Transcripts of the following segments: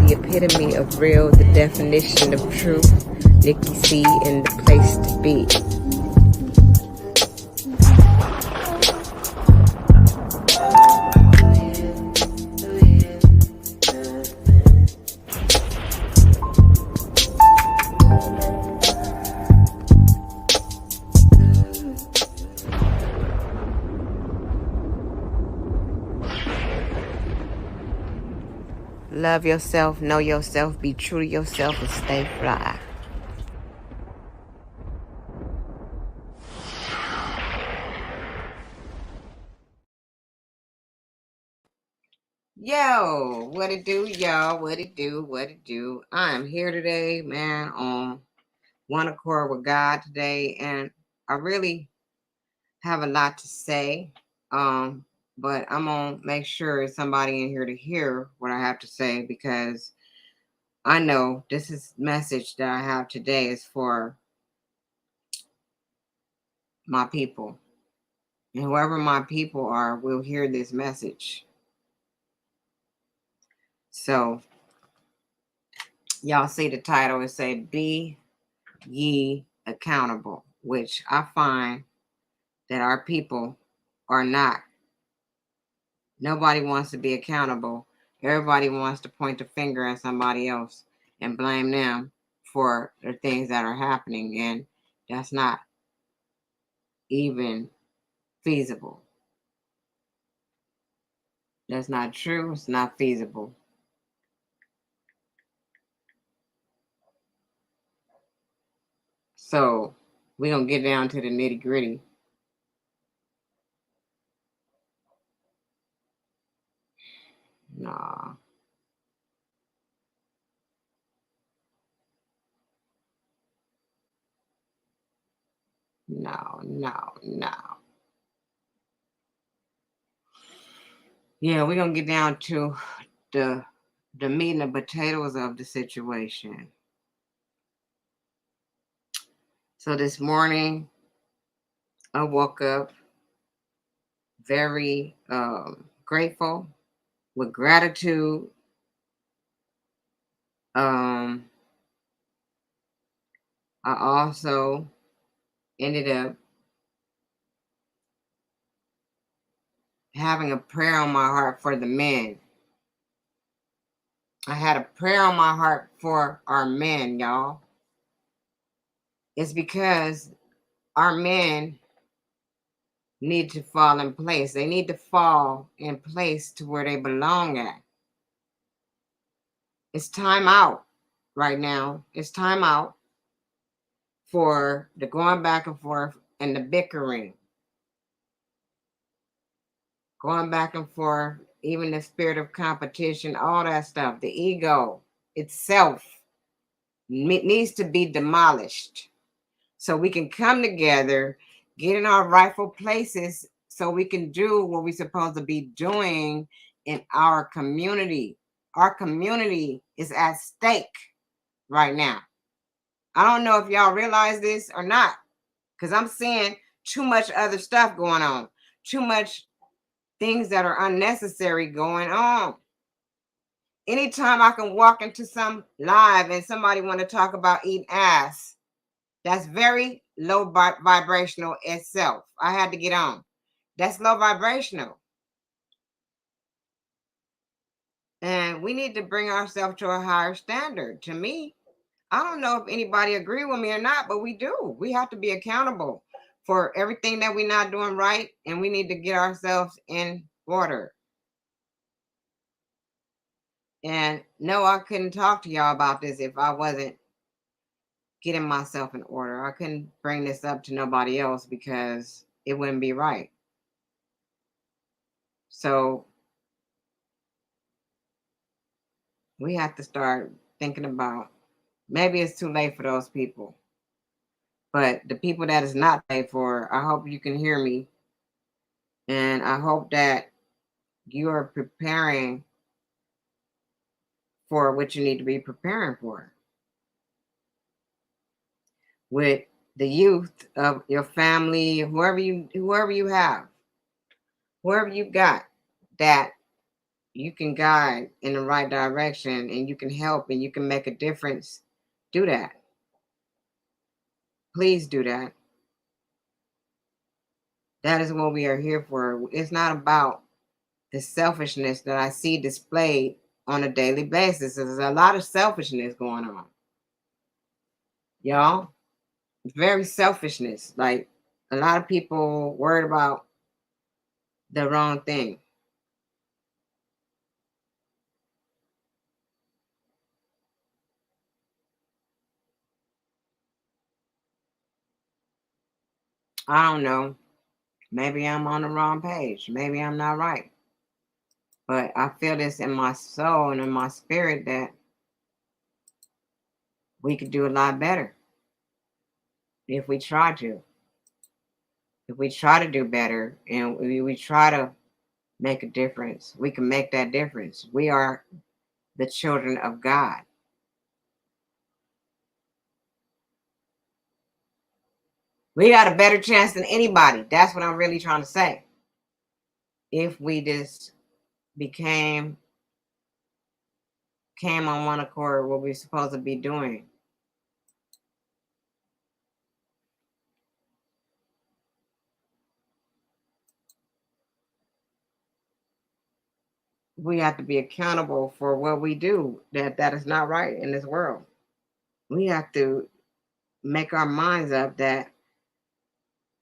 the epitome of real, the definition of truth. Nikki C in the place to be. Love yourself, know yourself, be true to yourself, and stay fly. Yo, what it do, y'all? What it do? What it do? I'm here today, man, on one accord with God today, and I really have a lot to say. But I'm gonna make sure there's somebody in here to hear what I have to say, because I know this is message that I have today is for my people. And whoever my people are will hear this message. So y'all see the title, it say be ye accountable, which I find that our people are not. Nobody wants to be accountable. Everybody wants to point the finger at somebody else and blame them for the things that are happening, and that's not even feasible. That's not true. It's not feasible. So we're going to get down to the nitty gritty. Nah. No. Yeah, we're going to get down to the meat and the potatoes of the situation. So this morning, I woke up very grateful, with gratitude. I also ended up having a prayer on my heart for the men. I had a prayer on my heart for our men, y'all. It's because our men need to fall in place. They need to fall in place to where they belong at. It's time out right now. It's time out for the going back and forth and the bickering. Going back and forth, even the spirit of competition, all that stuff, the ego itself needs to be demolished so we can come together, get in our rightful places so we can do what we're supposed to be doing in our community. Our community is at stake right now. I don't know if y'all realize this or not, because I'm seeing too much other stuff going on, too much things that are unnecessary going on. Anytime I can walk into some live and somebody want to talk about eating ass, that's very low vibrational itself. I had to get on. That's low vibrational. And we need to bring ourselves to a higher standard. To me, I don't know if anybody agree with me or not, but we do. We have to be accountable for everything that we're not doing right, and we need to get ourselves in order. And no, I couldn't talk to y'all about this if I wasn't getting myself in order. I couldn't bring this up to nobody else because it wouldn't be right. So we have to start thinking about, maybe it's too late for those people, but the people that is not late for, I hope you can hear me. And I hope that you are preparing for what you need to be preparing for with the youth of your family, whoever you have, whoever you got that you can guide in the right direction and you can help and you can make a difference, do that. Please do that. That is what we are here for. It's not about the selfishness that I see displayed on a daily basis. There's a lot of selfishness going on, y'all. Very selfishness. Like a lot of people worried about the wrong thing. I don't know. Maybe I'm on the wrong page. Maybe I'm not right. But I feel this in my soul and in my spirit that we could do a lot better if we try to. If we try to do better and we try to make a difference, we can make that difference. We are the children of God. We got a better chance than anybody. That's what I'm really trying to say. If we just became came on one accord, what we're supposed to be doing. We have to be accountable for what we do that is not right in this world. We have to make our minds up that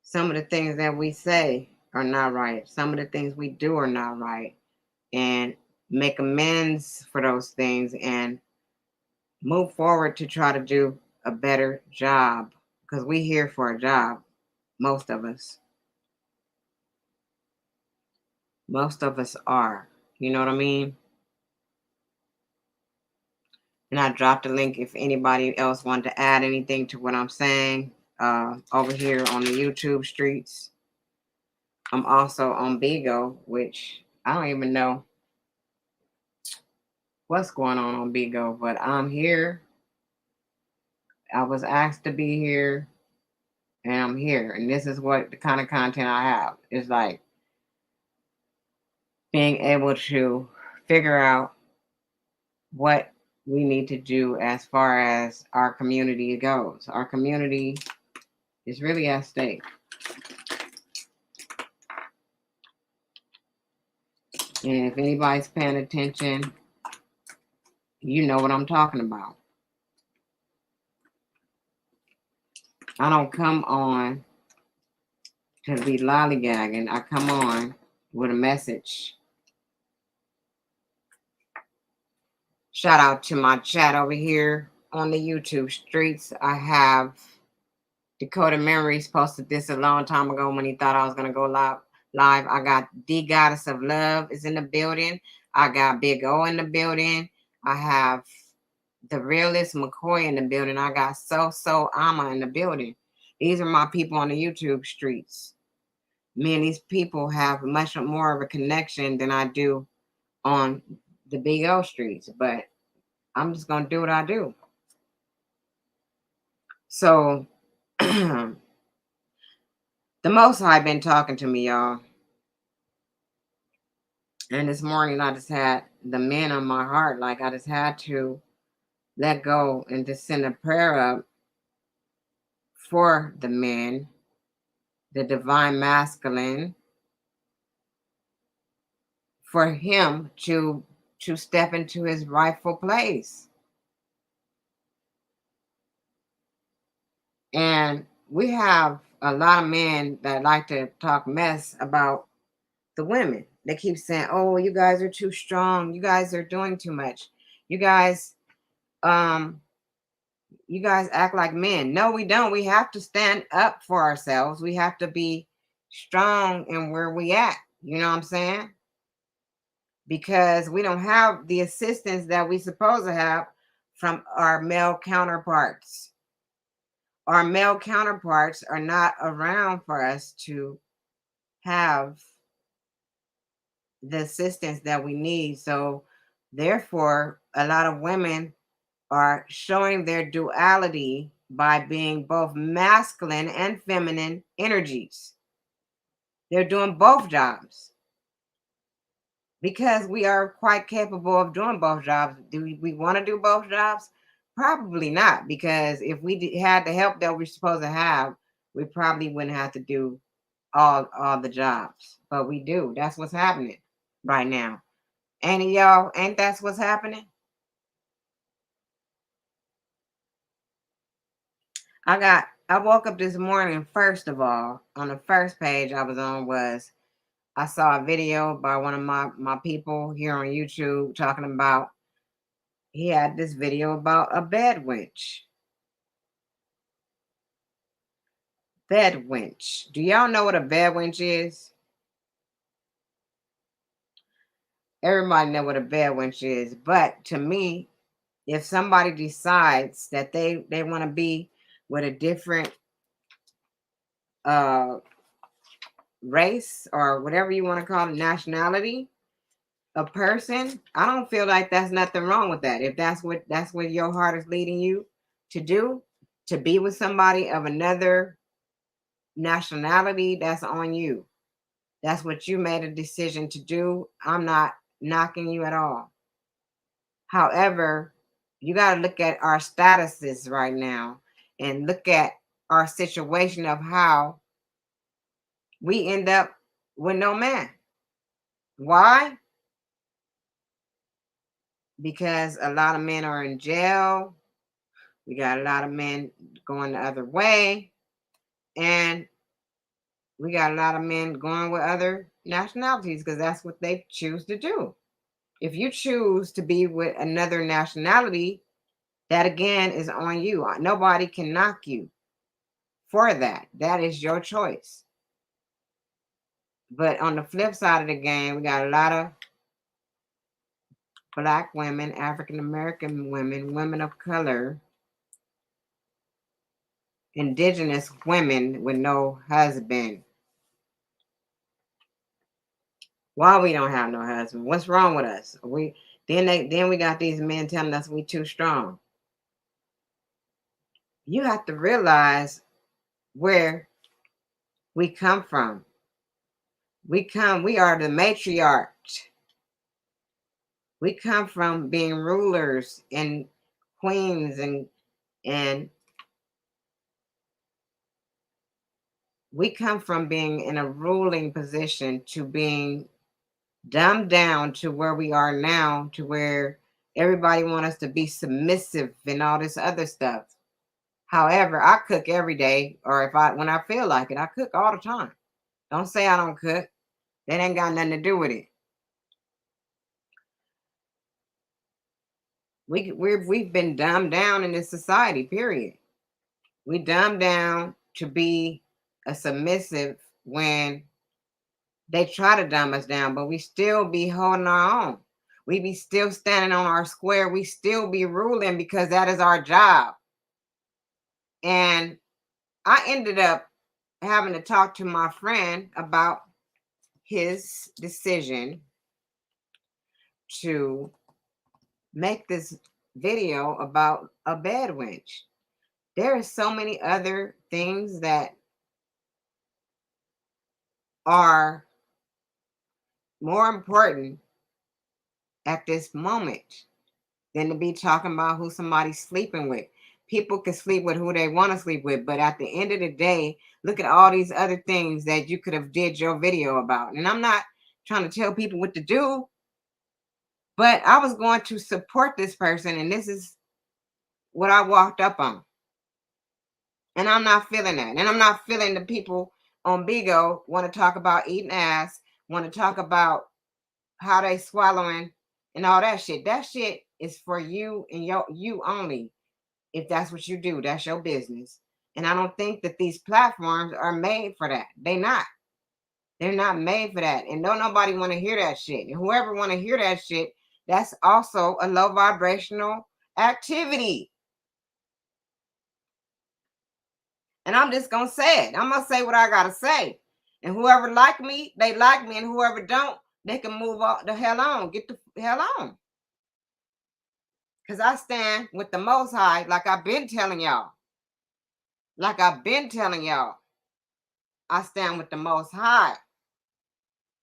some of the things that we say are not right. Some of the things we do are not right. And make amends for those things and move forward to try to do a better job because we here for a job, most of us. Most of us are. You know what I mean? And I dropped a link if anybody else wanted to add anything to what I'm saying over here on the YouTube streets. I'm also on Bigo, which I don't even know what's going on Bigo, but I'm here. I was asked to be here, and I'm here. And this is what the kind of content I have. It's like being able to figure out what we need to do as far as our community goes. Our community is really at stake. And if anybody's paying attention, you know what I'm talking about. I don't come on to be lollygagging. I come on with a message. Shout out to my chat over here on the YouTube streets. I have Dakota Memories posted this a long time ago when he thought I was going to go live. I got the Goddess of Love is in the building. I got Big O in the building. I have the Realist McCoy in the building. I got So Ama in the building. These are my people on the YouTube streets. Me and these people have much more of a connection than I do on the Big O streets, but I'm just going to do what I do. So, the Most High been talking to me, y'all. And this morning, I just had the men on my heart. Like, I just had to let go and just send a prayer up for the men, the divine masculine, for him to step into his rightful place. And we have a lot of men that like to talk mess about the women. They keep saying, "Oh, you guys are too strong. You guys are doing too much. You guys you guys act like men." No, we don't. We have to stand up for ourselves. We have to be strong in where we at. You know what I'm saying? Because we don't have the assistance that we supposed to have from our male counterparts. Our male counterparts are not around for us to have the assistance that we need. So therefore, a lot of women are showing their duality by being both masculine and feminine energies. They're doing both jobs because we are quite capable of doing both jobs. Do we want to do both jobs? Probably not, because if we had the help that we're supposed to have, we probably wouldn't have to do all the jobs. But we do. That's what's happening right now. Ain't it, y'all? Ain't that's what's happening? I woke up this morning, first of all, on the first page I was on was I saw a video by one of my people here on YouTube talking about he had this video about a bed wench. Bed wench. Do y'all know what a bed wench is? Everybody know what a bed wench is, but to me, if somebody decides that they want to be with a different uh race or whatever you want to call it, nationality, a person, I don't feel like that's nothing wrong with that. If that's what your heart is leading you to do, to be with somebody of another nationality, that's on you. That's what you made a decision to do. I'm not knocking you at all. However, you got to look at our statuses right now and look at our situation of how we end up with no man. Why? Because a lot of men are in jail. We got a lot of men going the other way. And we got a lot of men going with other nationalities because that's what they choose to do. If you choose to be with another nationality, that again is on you. Nobody can knock you for that. That is your choice. But on the flip side of the game, we got a lot of Black women, African American women, women of color, indigenous women with no husband. Why we don't have no husband? What's wrong with us? Then we got these men telling us we too strong. You have to realize where we come from. We are the matriarch. We come from being rulers and queens and we come from being in a ruling position to being dumbed down to where we are now, to where everybody want us to be submissive and all this other stuff. However, I cook every day, or when I feel like it, I cook all the time. Don't say I don't cook. That ain't got nothing to do with it. We've been dumbed down in this society, period. We dumbed down to be a submissive when they try to dumb us down, but we still be holding our own. We be still standing on our square. We still be ruling because that is our job. And I ended up having to talk to my friend about his decision to make this video about a bed wench. There are so many other things that are more important at this moment than to be talking about who somebody's sleeping with. People can sleep with who they want to sleep with, but at the end of the day, look at all these other things that you could have did your video about. And I'm not trying to tell people what to do, but I was going to support this person, and this is what I walked up on. And I'm not feeling that. And I'm not feeling the people on Bigo want to talk about eating ass, want to talk about how they swallowing and all that shit. That shit is for you and you only. If that's what you do, that's your business. And I don't think that these platforms are made for that. They're not made for that. And don't nobody want to hear that shit. And whoever want to hear that shit, that's also a low vibrational activity. And I'm just gonna say it. I'm gonna say what I gotta say. And whoever like me, they like me. And whoever don't, they can move the hell on. Get the hell on. Because I stand with the Most High, like I've been telling y'all. Like I've been telling y'all. I stand with the Most High.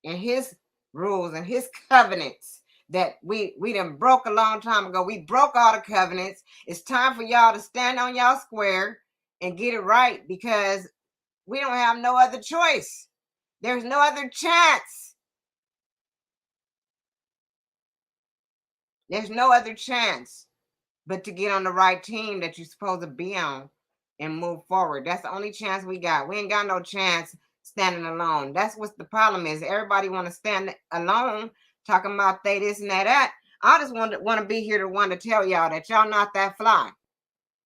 And his rules and his covenants that we done broke a long time ago. We broke all the covenants. It's time for y'all to stand on y'all square and get it right, because we don't have no other choice. There's no other chance. There's no other chance but to get on the right team that you're supposed to be on and move forward. That's the only chance we got. We ain't got no chance standing alone. That's what the problem is. Everybody want to stand alone, talking about they this and that. I just want to be here to tell y'all that y'all not that fly.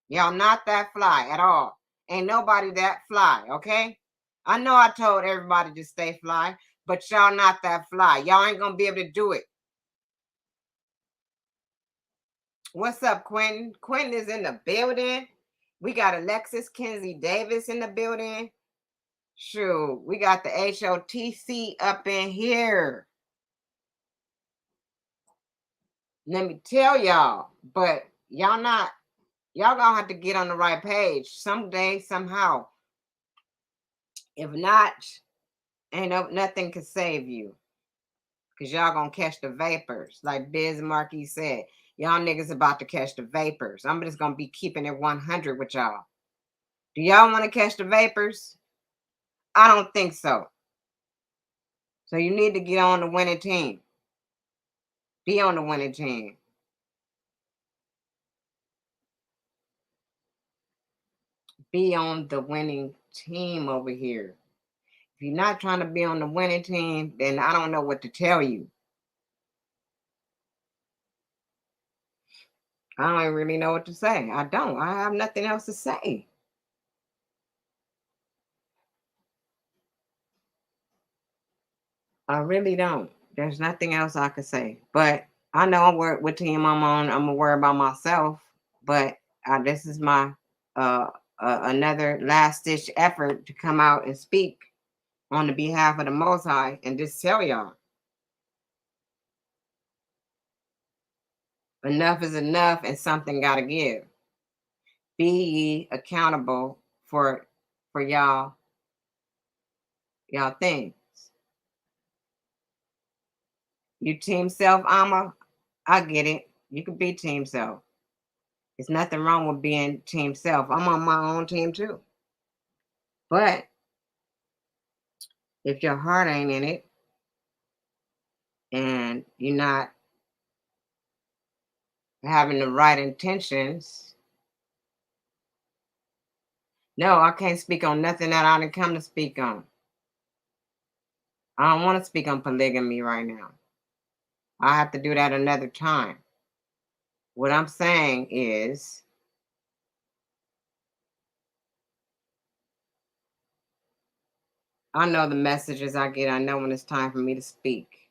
Y'all not that fly at all. Ain't nobody that fly, okay? I know I told everybody to stay fly, but y'all not that fly. Y'all ain't gonna be able to do it. What's up, Quentin? Quentin is in the building. We got Alexis Kenzie Davis in the building. Shoot, we got the HOTC up in here. Let me tell y'all, but y'all gonna have to get on the right page someday, somehow. If not, nothing can save you. Cause y'all gonna catch the vapors. Like Biz Markie said. Y'all niggas about to catch the vapors. I'm just gonna be keeping it 100 with y'all. Do y'all want to catch the vapors? I don't think so. So you need to get on the winning team. Be on the winning team. Be on the winning team over here. If you're not trying to be on the winning team, then I don't know what to tell you. I don't really know what to say. I don't. I have nothing else to say. I really don't. There's nothing else I could say. But I know what team I'm on. I'm gonna worry about myself. But this is my another last ditch effort to come out and speak on the behalf of the Most High and just tell y'all, enough is enough, and something gotta give. Be ye accountable for y'all things. You team self, Alma, I get it. You could be team self. There's nothing wrong with being team self. I'm on my own team too. But if your heart ain't in it and you're not having the right intentions, no, I can't speak on nothing that I didn't come to speak on. I don't want to speak on polygamy right now. I have to do that another time. What I'm saying is, I know the messages I get. I know when it's time for me to speak.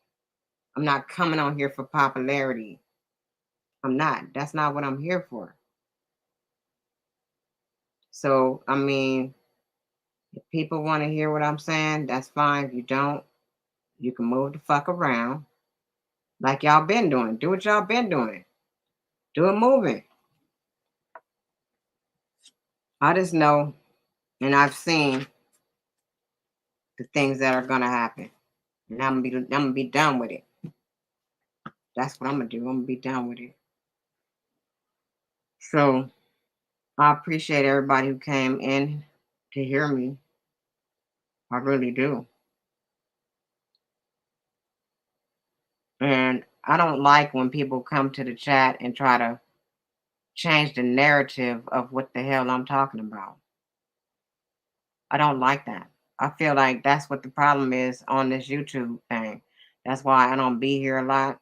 I'm not coming on here for popularity. I'm not. That's not what I'm here for. So, I mean, if people want to hear what I'm saying, that's fine. If you don't, you can move the fuck around like y'all been doing. Do what y'all been doing. Do it moving. I just know, and I've seen the things that are gonna happen, and I'm gonna be done with it. That's what I'm gonna do. I'm gonna be done with it. So I appreciate everybody who came in to hear me. I really do. And I don't like when people come to the chat and try to change the narrative of what the hell I'm talking about. I don't like that. I feel like that's what the problem is on this YouTube thing. That's why I don't be here a lot.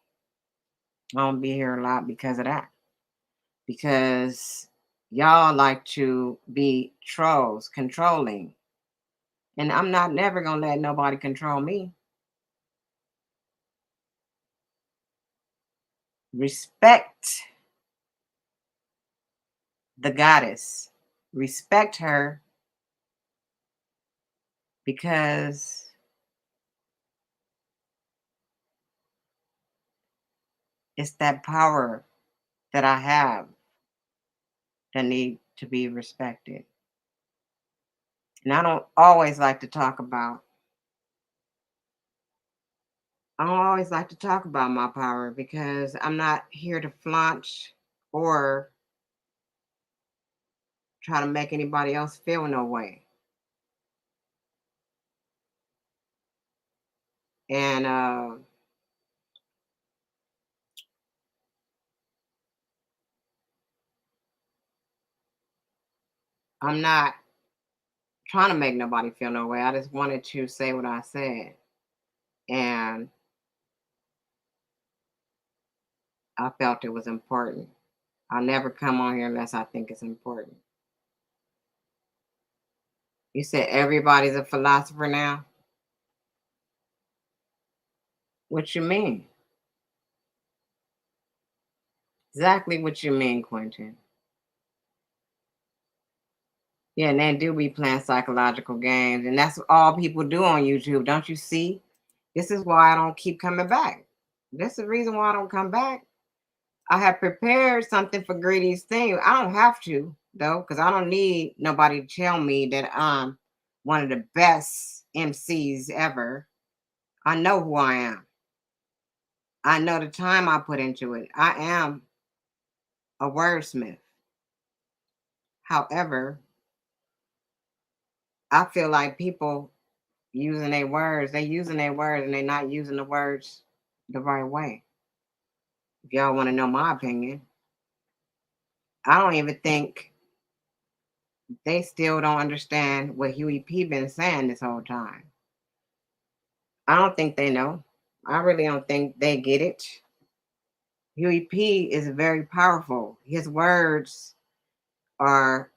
I don't be here a lot because of that. Because y'all like to be trolls, controlling. And I'm not never going to let nobody control me. Respect the goddess. Respect her, because it's that power that I have that need to be respected. And I don't always like to talk about I don't always like to talk about my power because I'm not here to flaunt or try to make anybody else feel no way. And I'm not trying to make nobody feel no way. I just wanted to say what I said. And I felt it was important. I'll never come on here unless I think it's important. You said everybody's a philosopher now? What you mean? Exactly what you mean, Quentin. Yeah, and they do be playing psychological games, and that's all people do on YouTube. Don't you see? This is why I don't keep coming back. This is the reason why I don't come back. I have prepared something for Greedy's thing. I don't have to though, because I don't need nobody to tell me that I'm one of the best MCs ever. I know who I am. I know the time I put into it. I am a wordsmith. However, I feel like people using their words, they using their words and they not using the words the right way. If y'all want to know my opinion, I don't even think they still don't understand what Huey P been saying this whole time. I don't think they know. I really don't think they get it. Huey P is very powerful. His words are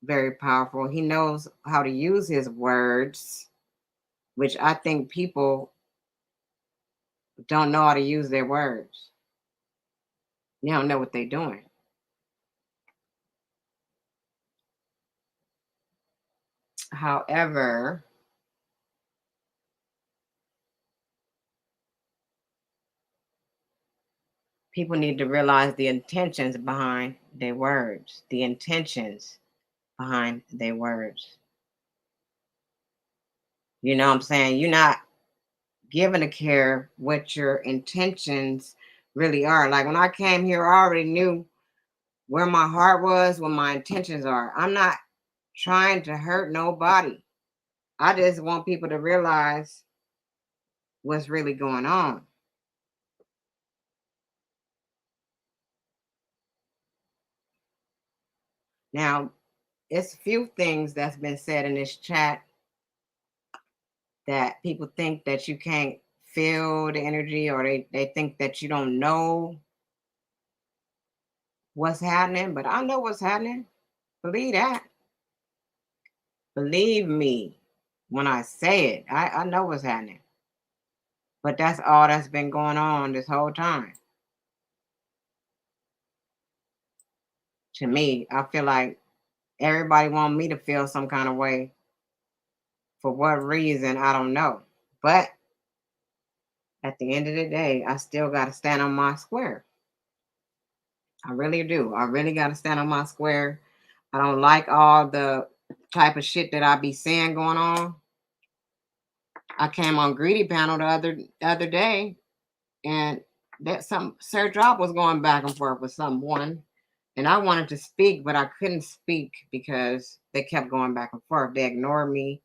very powerful. He knows how to use his words, which I think people don't know how to use their words. They don't know what they're doing. However, people need to realize the intentions behind their words, the intentions behind their words. You know what I'm saying? You're not given a care what your intentions really are. Like when I came here, I already knew where my heart was, what my intentions are. I'm not trying to hurt nobody. I just want people to realize what's really going on. Now, it's a few things that's been said in this chat that people think that you can't feel the energy or they think that you don't know what's happening, but I know what's happening. Believe that. Believe me when I say it. I know what's happening. But that's all that's been going on this whole time. To me, I feel like everybody want me to feel some kind of way. For what reason, I don't know. But at the end of the day, I still got to stand on my square. I really do. I really got to stand on my square. I don't like all the type of shit that I be seeing going on. I came on Greedy panel the other day, and that some Sir Drop was going back and forth with someone, and I wanted to speak, but I couldn't speak because they kept going back and forth. They ignored me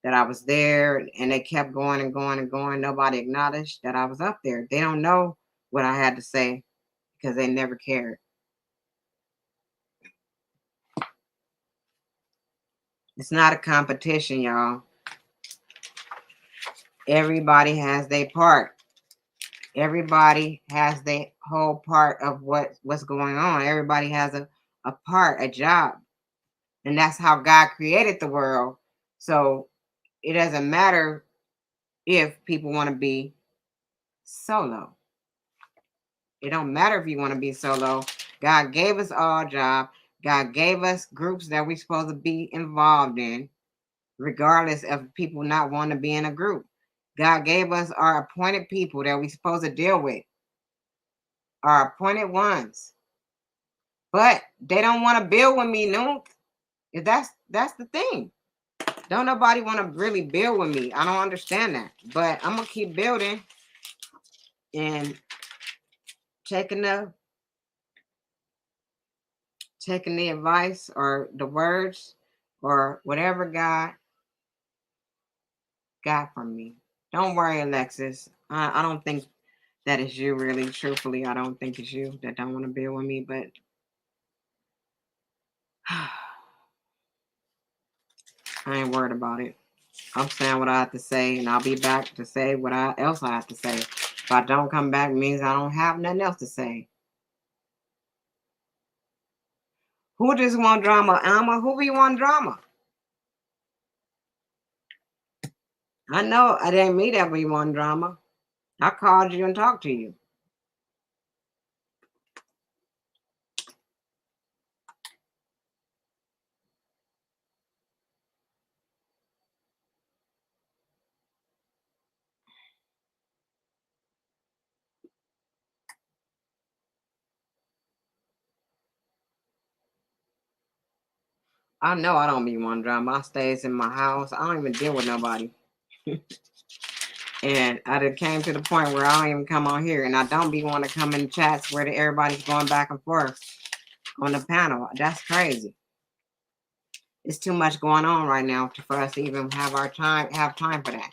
that I was there, and they kept going and going and going. Nobody acknowledged that I was up there. They don't know what I had to say because they never cared. It's not a competition, y'all. Everybody has their part. Everybody has their whole part of what's going on. Everybody has a part, a job. And that's how God created the world. So it doesn't matter if people want to be solo. It don't matter if you want to be solo. God gave us all a job. God gave us groups that we're supposed to be involved in, regardless of people not wanting to be in a group. God gave us our appointed people that we're supposed to deal with, our appointed ones. But they don't want to build with me, no. That's the thing. Don't nobody want to really build with me. I don't understand that. But I'm gonna keep building. and taking the taking the advice or the words or whatever God got from me. Don't worry, Alexis. I don't think that is you, really. Truthfully, I don't think it's you that don't want to be with me, but I ain't worried about it. I'm saying what I have to say, and I'll be back to say what else I have to say. If I don't come back, it means I don't have nothing else to say. Who just want drama, Alma? Who be want drama? I know it ain't me that be want drama. I called you and talked to you. I know I don't be one drama. I stays in my house. I don't even deal with nobody. And I done came to the point where I don't even come on here, and I don't be want to come in chats where everybody's going back and forth on the panel. That's crazy. It's too much going on right now for us to even have time for that.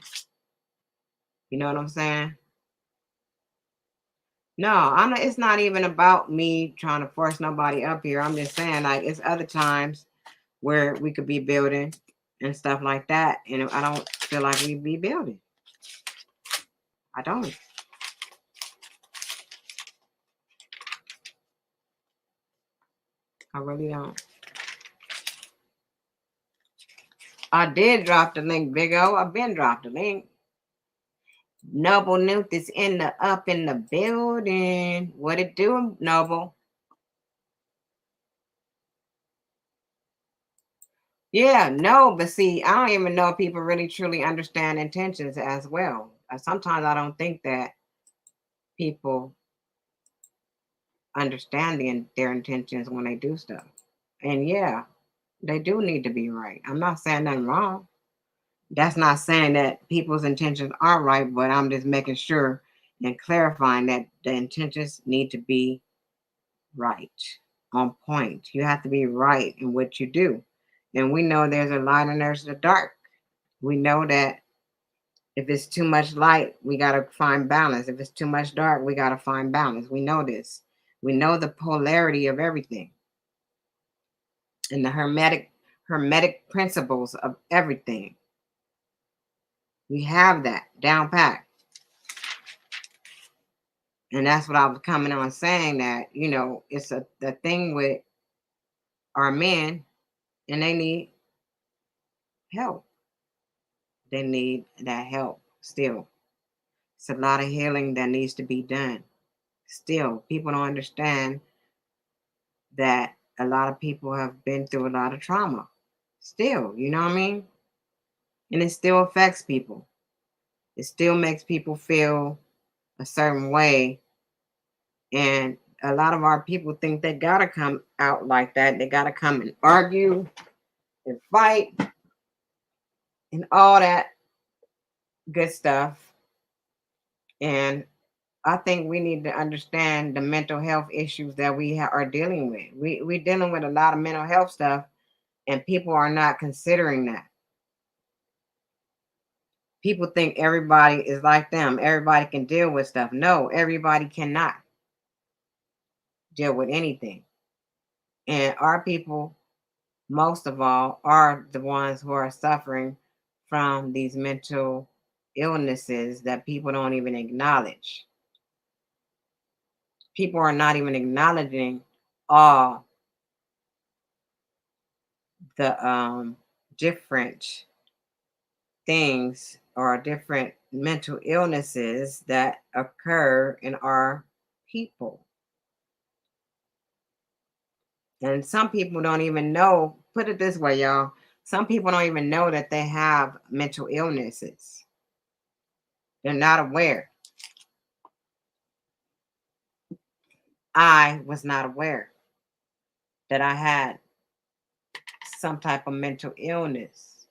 You know what I'm saying? No, I'm not, it's not even about me trying to force nobody up here. I'm just saying, like, it's other times where we could be building and stuff like that, and I don't feel like we be building. I don't. I really don't. I did drop the link, Big O. I've been dropped the link. Noble Nuke is up in the building. What it do, Noble? Yeah, no, but see, I don't even know if people really truly understand intentions as well. Sometimes I don't think that people understand their intentions when they do stuff. And yeah, they do need to be right. I'm not saying nothing wrong. That's not saying that people's intentions are right, but I'm just making sure and clarifying that the intentions need to be right, on point. You have to be right in what you do. And we know there's a light and there's a dark. We know that if it's too much light, we got to find balance. If it's too much dark, we got to find balance. We know this. We know the polarity of everything and the hermetic principles of everything. We have that down pat. And that's what I was coming on saying, that, it's the thing with our men, and they need help. They need that help still. It's a lot of healing that needs to be done. Still, people don't understand that a lot of people have been through a lot of trauma. Still, you know what I mean? And it still affects people. It still makes people feel a certain way. And a lot of our people think they gotta come out like that. They gotta come and argue and fight and all that good stuff. And I think we need to understand the mental health issues that we are dealing with. We're dealing with a lot of mental health stuff, and people are not considering that. People think everybody is like them. Everybody can deal with stuff. No, everybody cannot deal with anything. And our people, most of all, are the ones who are suffering from these mental illnesses that people don't even acknowledge. People are not even acknowledging all the different things or different mental illnesses that occur in our people. And some people don't even know, put it this way, y'all. Some people don't even know that they have mental illnesses. They're not aware. I was not aware that I had some type of mental illness.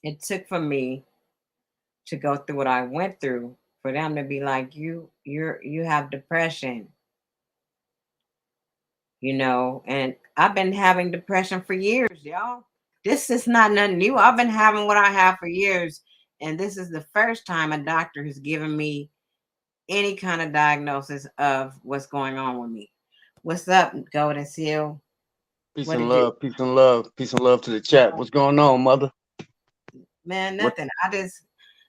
it took for me to go through what I went through for them to be like, you have depression, and I've been having depression for years, y'all. This is not nothing new. I've been having what I have for years, and this is the first time a doctor has given me any kind of diagnosis of what's going on with me. What's up, Golden Seal? Peace What and did you, love, peace and love, peace and love to the chat. What's going on, mother? man? What Nothing. I just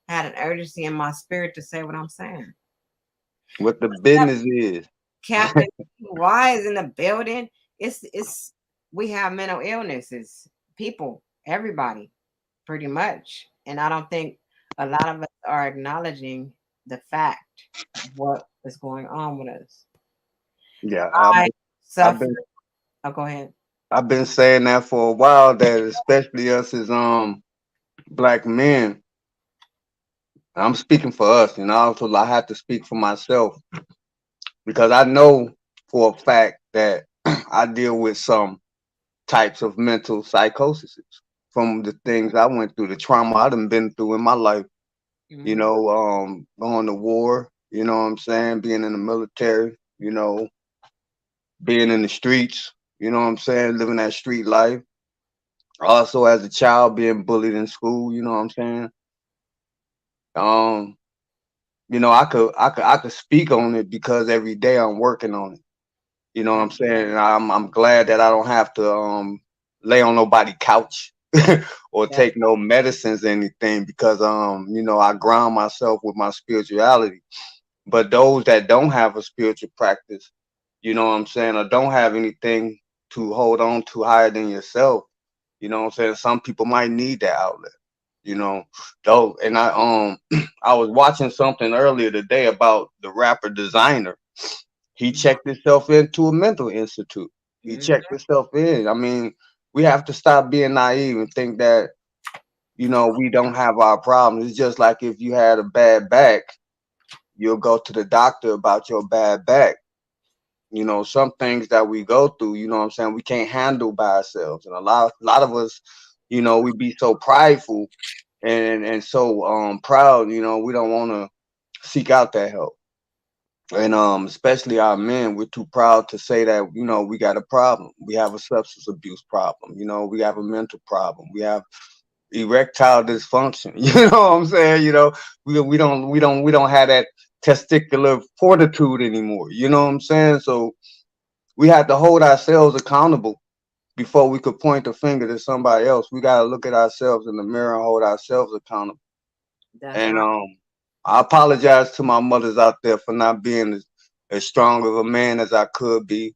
had an urgency in my spirit to say what I'm saying. what the What's up, business is? Captain? Why is in the building? It's we have mental illnesses, people, everybody, pretty much, and I don't think a lot of us are acknowledging the fact of what is going on with us. Yeah, I I've suffer. been Oh, go ahead. I've been saying that for a while. That especially us as black men. I'm speaking for us, and also I have to speak for myself because I know for a fact that I deal with some types of mental psychosis from the things I went through, the trauma I done been through in my life. Hmm. Going to war, you know what I'm saying, being in the military, being in the streets, you know what I'm saying, living that street life. Also as a child being bullied in school, you know what I'm saying. Um, I could speak on it because every day I'm working on it. You know what I'm saying? And I'm glad that I don't have to lay on nobody's couch or That take no medicines or anything because I ground myself with my spirituality. But those that don't have a spiritual practice, you know what I'm saying, or don't have anything to hold on to higher than yourself, you know what I'm saying? Some people might need that outlet, you know. Though and I was watching something earlier today about the rapper Designer. He checked himself into a mental institute. He mhm. checked himself in. I mean, we have to stop being naive and think that, we don't have our problems. It's just like if you had a bad back, you'll go to the doctor about your bad back. Some things that we go through, you know what I'm saying, we can't handle by ourselves. And a lot of us, we be so prideful and so proud, we don't want to seek out that help. And especially our men, we're too proud to say that, we got a problem. We have a substance abuse problem, we have a mental problem. We have erectile dysfunction. You know what I'm saying? We don't have that testicular fortitude anymore. You know what I'm saying? So we have to hold ourselves accountable before we could point the finger to somebody else. We gotta look at ourselves in the mirror and hold ourselves accountable. That's And right. I apologize to my mothers out there for not being as strong of a man as I could be.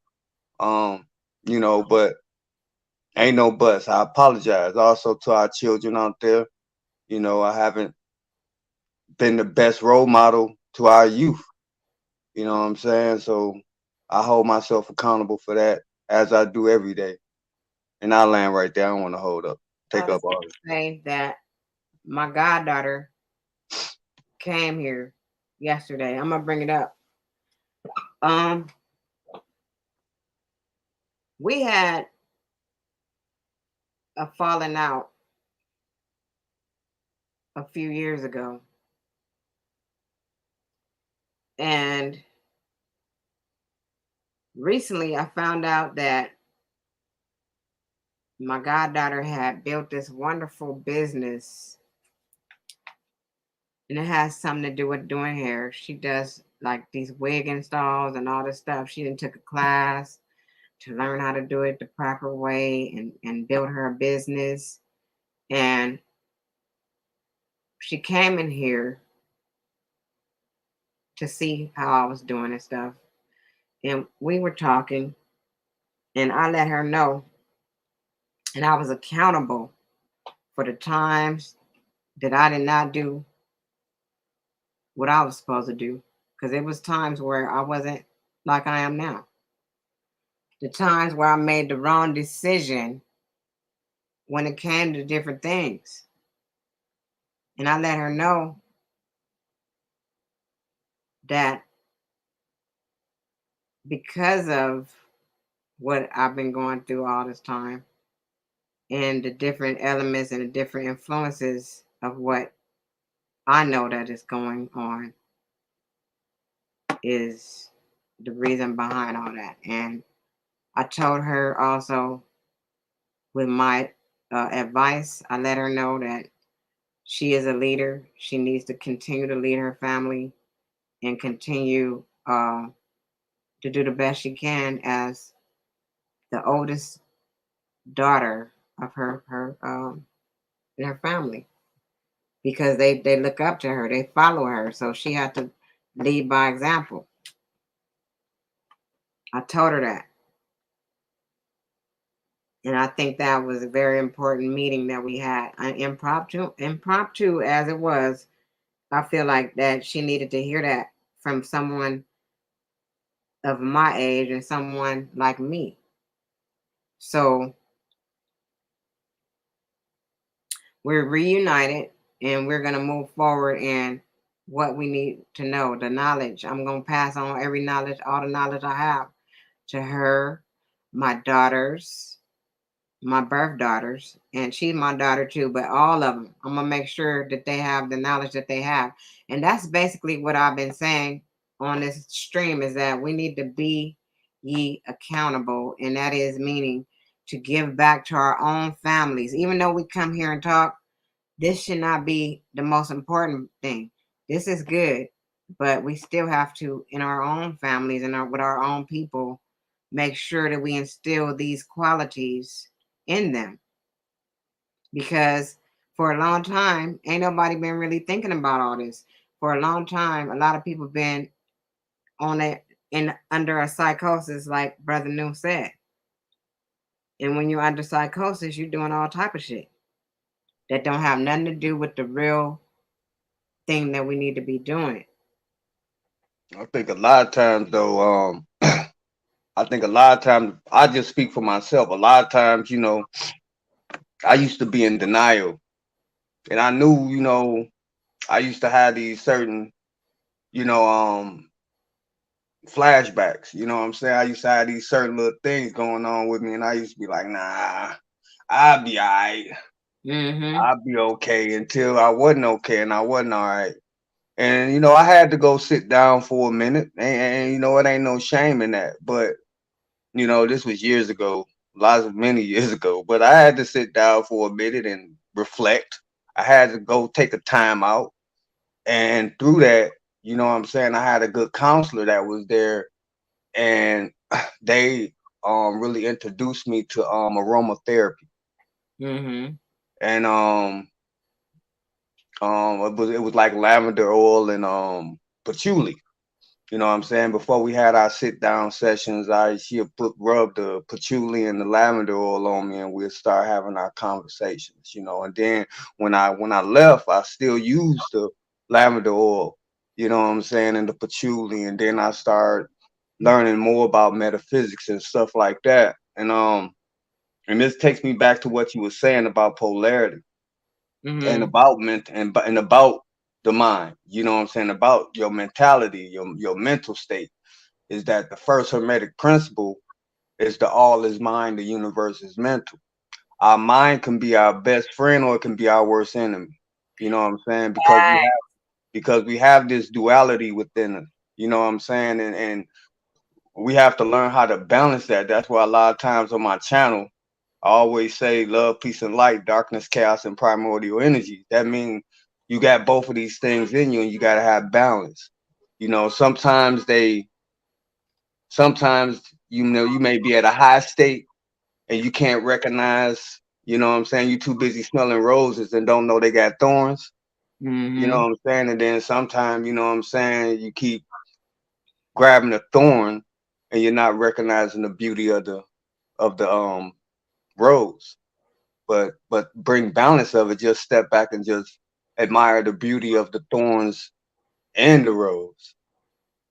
Um, but ain't no buts. I apologize. Also to our children out there. I haven't been the best role model to our youth. You know what I'm saying? So I hold myself accountable for that as I do every day. And I land right there. I don't want to hold up, I take was up all this. saying that my goddaughter came here yesterday. I'm gonna bring it up. Um, we had a falling out a few years ago, and recently I found out that my goddaughter had built this wonderful business, and it has something to do with doing hair. She does like these wig installs and all this stuff. She didn't took a class to learn how to do it the proper way and build her a business. And she came in here to see how I was doing and stuff. And we were talking, and I let her know, and I was accountable for the times that I did not do what I was supposed to do. Because it was times where I wasn't like I am now. The times where I made the wrong decision when it came to different things. And I let her know that because of what I've been going through all this time, and the different elements and the different influences of what I know that is going on is the reason behind all that. And I told her also with my advice, I let her know that she is a leader. She needs to continue to lead her family and continue to do the best she can as the oldest daughter of her in her family, because they look up to her, they follow her, so she had to lead by example. I told her that, and I think that was a very important meeting that we had. An impromptu as it was. I feel like that she needed to hear that from someone of my age and someone like me. So we're reunited and we're going to move forward in what we need to know, the knowledge. I'm going to pass on every knowledge, all the knowledge I have to her, my daughters, my birth daughters, and she's my daughter too, but all of them. I'm going to make sure that they have the knowledge that they have. And that's basically what I've been saying on this stream, is that we need to be ye accountable. And that is meaning to give back to our own families. Even though we come here and talk, this should not be the most important thing. This is good, but we still have to, in our own families and with our own people, make sure that we instill these qualities in them. Because for a long time, ain't nobody been really thinking about all this. For a long time, a lot of people been on it in under a psychosis, like Brother New said. And when you're under psychosis, you're doing all type of shit that don't have nothing to do with the real thing that we need to be doing. I think a lot of times though, I think a lot of times I just speak for myself. A lot of times, I used to be in denial, and I knew, I used to have these certain, you know, flashbacks. You know what I'm saying? I used to have these certain little things going on with me, and I used to be like, nah, I'll be all right. Mm-hmm. I'll be okay, until I wasn't okay and I wasn't all right. And I had to go sit down for a minute, and it ain't no shame in that. But this was years ago, many years ago. But I had to sit down for a minute and reflect. I had to go take a time out, and through that, you know what I'm saying, I had a good counselor that was there, and they really introduced me to aromatherapy, Mm-hmm. and it was like lavender oil and patchouli. You know what I'm saying? Before we had our sit down sessions, she'd rub the patchouli and the lavender oil on me, and we'd start having our conversations. And then when I left, I still used the lavender oil. You know what I'm saying, and the patchouli, and then I started learning more about metaphysics and stuff like that. And this takes me back to what you were saying about polarity and Mm-hmm. about and about the mind. You know what I'm saying, about your mentality, your mental state. Is that the first hermetic principle is the all is mind, the universe is mental. Our mind can be our best friend or it can be our worst enemy. You know what I'm saying? Because we have this duality within us. You know what I'm saying? And we have to learn how to balance that. That's why a lot of times on my channel I always say love, peace, and light, darkness, chaos, and primordial energy. That means you got both of these things in you, and you got to have balance. Sometimes you may be at a high state and you can't recognize. You know what I'm saying? You're too busy smelling roses and don't know they got thorns. You know Mm-hmm. what I'm saying? And then sometimes, you know what I'm saying, you keep grabbing a thorn and you're not recognizing the beauty of the rose. But bring balance of it. Just step back and just admire the beauty of the thorns and the rose.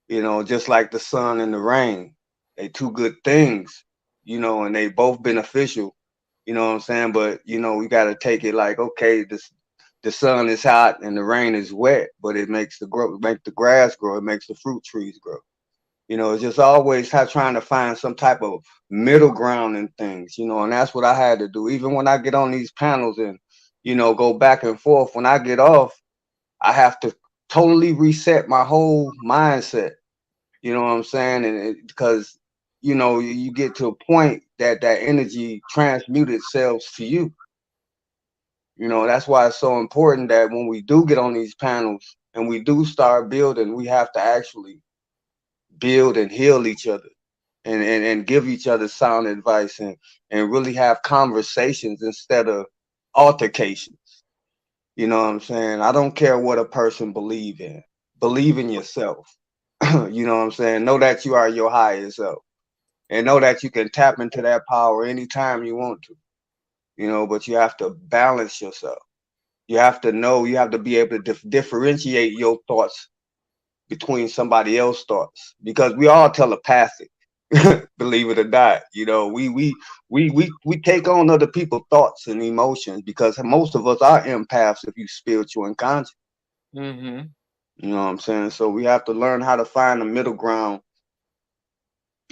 Just like the sun and the rain, they two good things. And they both beneficial. You know what I'm saying? But we got to take it like, okay, the sun is hot and the rain is wet, but it makes the grass grow. It makes the fruit trees grow. It's just always trying to find some type of middle ground in things, and that's what I had to do. Even when I get on these panels and, go back and forth, when I get off, I have to totally reset my whole mindset. You know what I'm saying? And because, you get to a point that that energy transmute itself to you. That's why it's so important that when we do get on these panels and we do start building, we have to actually build and heal each other and give each other sound advice and really have conversations instead of altercations. You know what I'm saying? I don't care what a person believe in. Believe in yourself. You know what I'm saying? Know that you are your highest self and know that you can tap into that power anytime you want to. But you have to balance yourself. You have to know, you have to be able to differentiate your thoughts between somebody else's thoughts because we all telepathic. Believe it or not, we take on other people's thoughts and emotions because most of us are empaths if you spiritual and conscious. Mm-hmm. You know what I'm saying? So we have to learn how to find a middle ground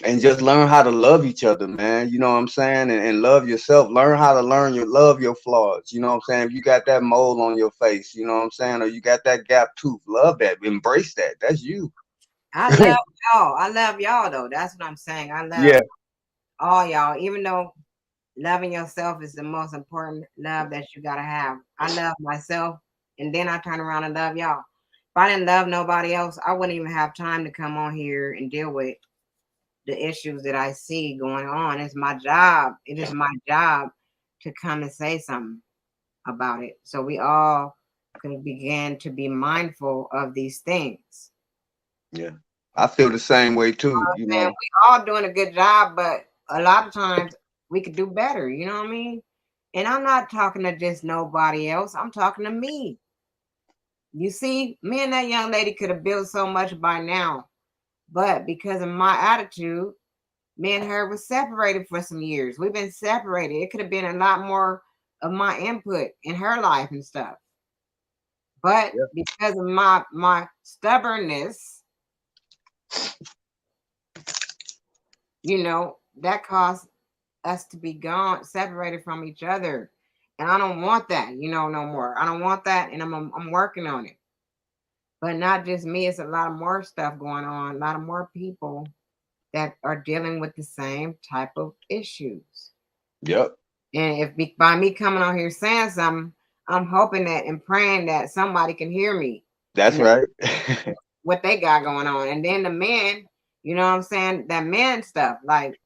and just learn how to love each other, man. You know what I'm saying? And love yourself. Learn how to love your flaws. You know what I'm saying? If you got that mole on your face, you know what I'm saying? Or you got that gap tooth, love that. Embrace that. That's you. I love y'all. I love y'all though. That's what I'm saying. I love Yeah, all y'all, even though loving yourself is the most important love that you gotta have. I love myself, and then I turn around and love y'all. If I didn't love nobody else, I wouldn't even have time to come on here and deal with the issues that I see going on. It's my job. It is my job to come and say something about it, so we all can begin to be mindful of these things. yeah. I feel the same way too, Man, we all doing a good job, but a lot of times we could do better. You know what I mean? And I'm not talking to just nobody else. I'm talking to me. You see, me and that young lady could have built so much by now, but because of my attitude, me and her was separated for some years. We've been separated. It could have been a lot more of my input in her life and stuff. But Yeah. because of my stubbornness, that caused us to be gone, separated from each other. And I don't want that, no more. I don't want that, and I'm working on it. But not just me, it's a lot of more stuff going on, a lot of more people that are dealing with the same type of issues. Yep. And by me coming on here saying something, I'm hoping that and praying that somebody can hear me, That's you know, right. what they got going on. And then the men, you know what I'm saying? That men stuff, like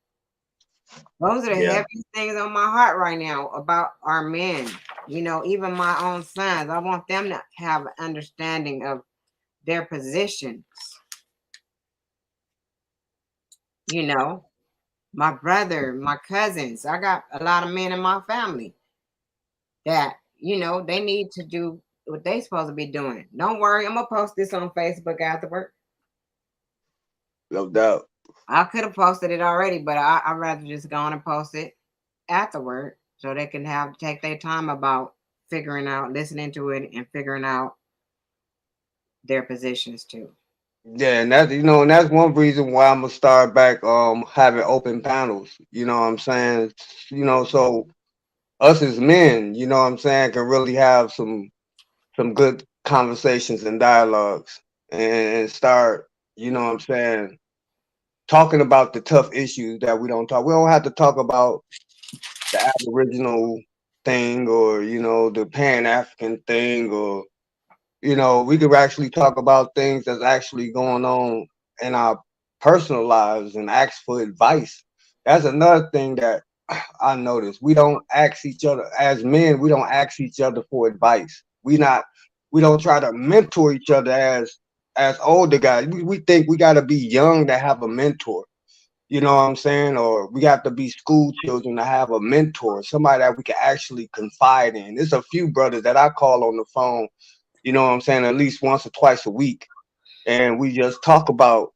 those are the Yeah. heaviest things on my heart right now about our men. Even my own sons, I want them to have an understanding of their positions. You know, my brother, my cousins, I got a lot of men in my family that, they need to do what they supposed to be doing. Don't worry, I'm going to post this on Facebook afterward. No doubt. I could have posted it already, but I'd rather just go on and post it afterward so they can take their time about figuring out, listening to it and figuring out their positions too. Yeah, and that's one reason why I'm gonna start back having open panels. You know what I'm saying? So us as men, you know what I'm saying, can really have some good conversations and dialogues and start, you know what I'm saying, talking about the tough issues that we don't talk. We don't have to talk about the Aboriginal thing or, the Pan African thing or we could actually talk about things that's actually going on in our personal lives and ask for advice. That's another thing that I noticed. We don't ask each other as men. We don't ask each other for advice. We don't try to mentor each other as older guys. We think we got to be young to have a mentor. You know what I'm saying? Or we have to be school children to have a mentor, somebody that we can actually confide in. There's a few brothers that I call on the phone, you know what I'm saying, at least once or twice a week. And we just talk about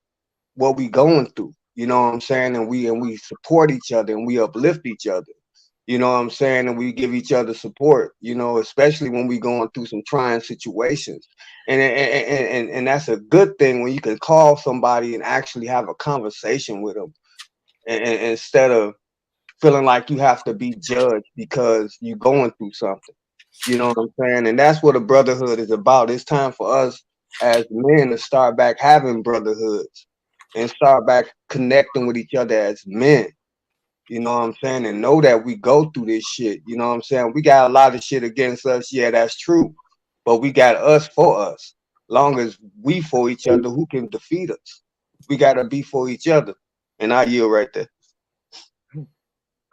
what we going through, you know what I'm saying? And we support each other and we uplift each other. You know what I'm saying? And we give each other support, you know, especially when we going through some trying situations. And that's a good thing when you can call somebody and actually have a conversation with them, instead of feeling like you have to be judged because you're going through something. You know what I'm saying? And that's what a brotherhood is about. It's time for us as men to start back having brotherhoods and start back connecting with each other as men. You know what I'm saying? And know that we go through this shit. You know what I'm saying? We got a lot of shit against us. Yeah, that's true. But we got us for us. Long as we for each other, who can defeat us? We gotta be for each other. And I yield right there.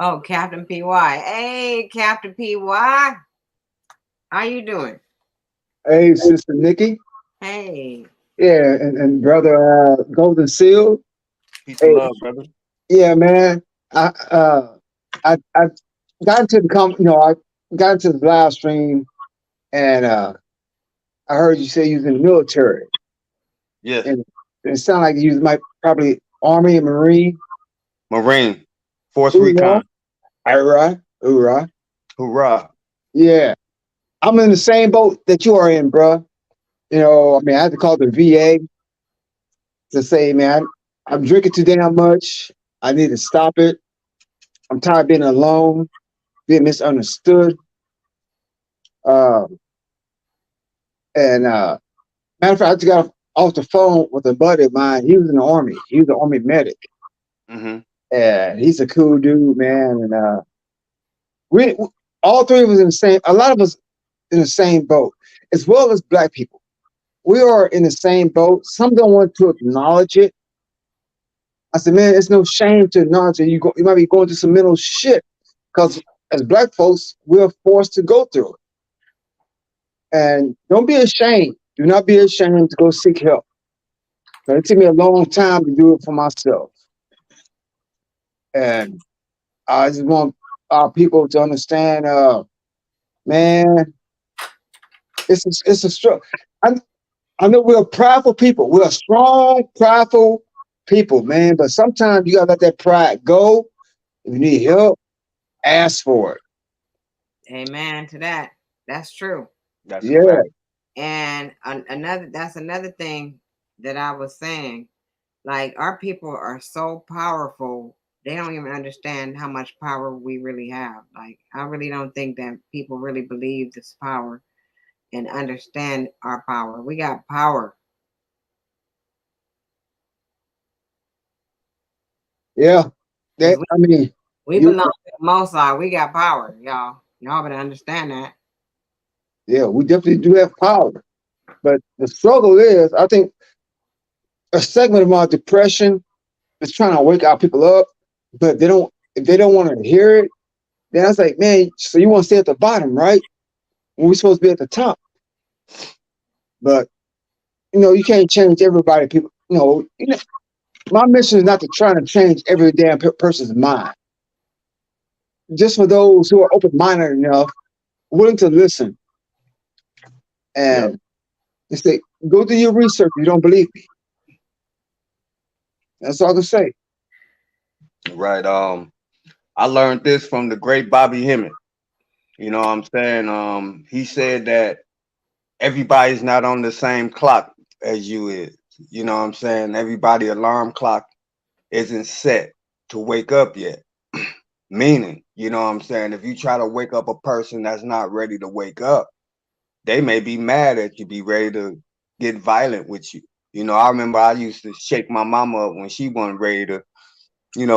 Oh, Captain PY. Hey, Captain PY. How you doing? Hey, Sister Nikki. Hey. Yeah, and brother Golden Seal. Peace and Hey, love, brother. yeah, man. I got into I got into the live stream and I heard you say you was in the military. Yes. And it sounded like you might probably Army and Marine. Marine. Force Hoorah. Recon. Hoorah. Hoorah. Hoorah. Yeah. I'm in the same boat that you are in, bro. You know, I mean, I had to call the VA to say, man, I'm drinking too damn much. I need to stop it. I'm tired of being alone, being misunderstood. Uh, and matter of fact, I just got off the phone with a buddy of mine. He was in the Army. He was an Army medic. Mm-hmm. And he's a cool dude, man. And we all three of us in the same, a lot of us in the same boat, as well as black people. We are in the same boat. Some don't want to acknowledge it. I said, man, it's no shame to acknowledge it. You might be going through some mental shit because as black folks, we're forced to go through it. And don't be ashamed. Do not be ashamed to go seek help. But it took me a long time to do it for myself. And I just want our people to understand, man, it's a struggle. I know we're prideful people. We're a strong, prideful people, man. But sometimes you gotta let that pride go. If you need help, ask for it. Amen to that. That's true. That's a Yeah, fact. And that's another thing that I was saying. Like our people are so powerful, they don't even understand how much power we really have. Like I really don't think that people really believe this power and understand our power. We got power. yeah. That 'Cause I mean, we you. belong to the Most High. We got power, y'all. Y'all better understand that. Yeah, we definitely do have power. But the struggle is, I think, a segment of our depression is trying to wake our people up, but they don't. If they don't want to hear it, then I was like, man, so you want to stay at the bottom, right? When we're supposed to be at the top. But you can't change everybody. People, my mission is not to try to change every damn person's mind. Just for those who are open-minded enough, willing to listen, Yep. and say, go do your research. If you don't believe me. That's all I can say. Right. I learned this from the great Bobby Hemmett. You know what I'm saying? He said that everybody's not on the same clock as you is. You know what I'm saying? Everybody alarm clock isn't set to wake up yet. Meaning, you know what I'm saying? If you try to wake up a person that's not ready to wake up, they may be mad at you, be ready to get violent with you. You know, I remember I used to shake my mama up when she wasn't ready to,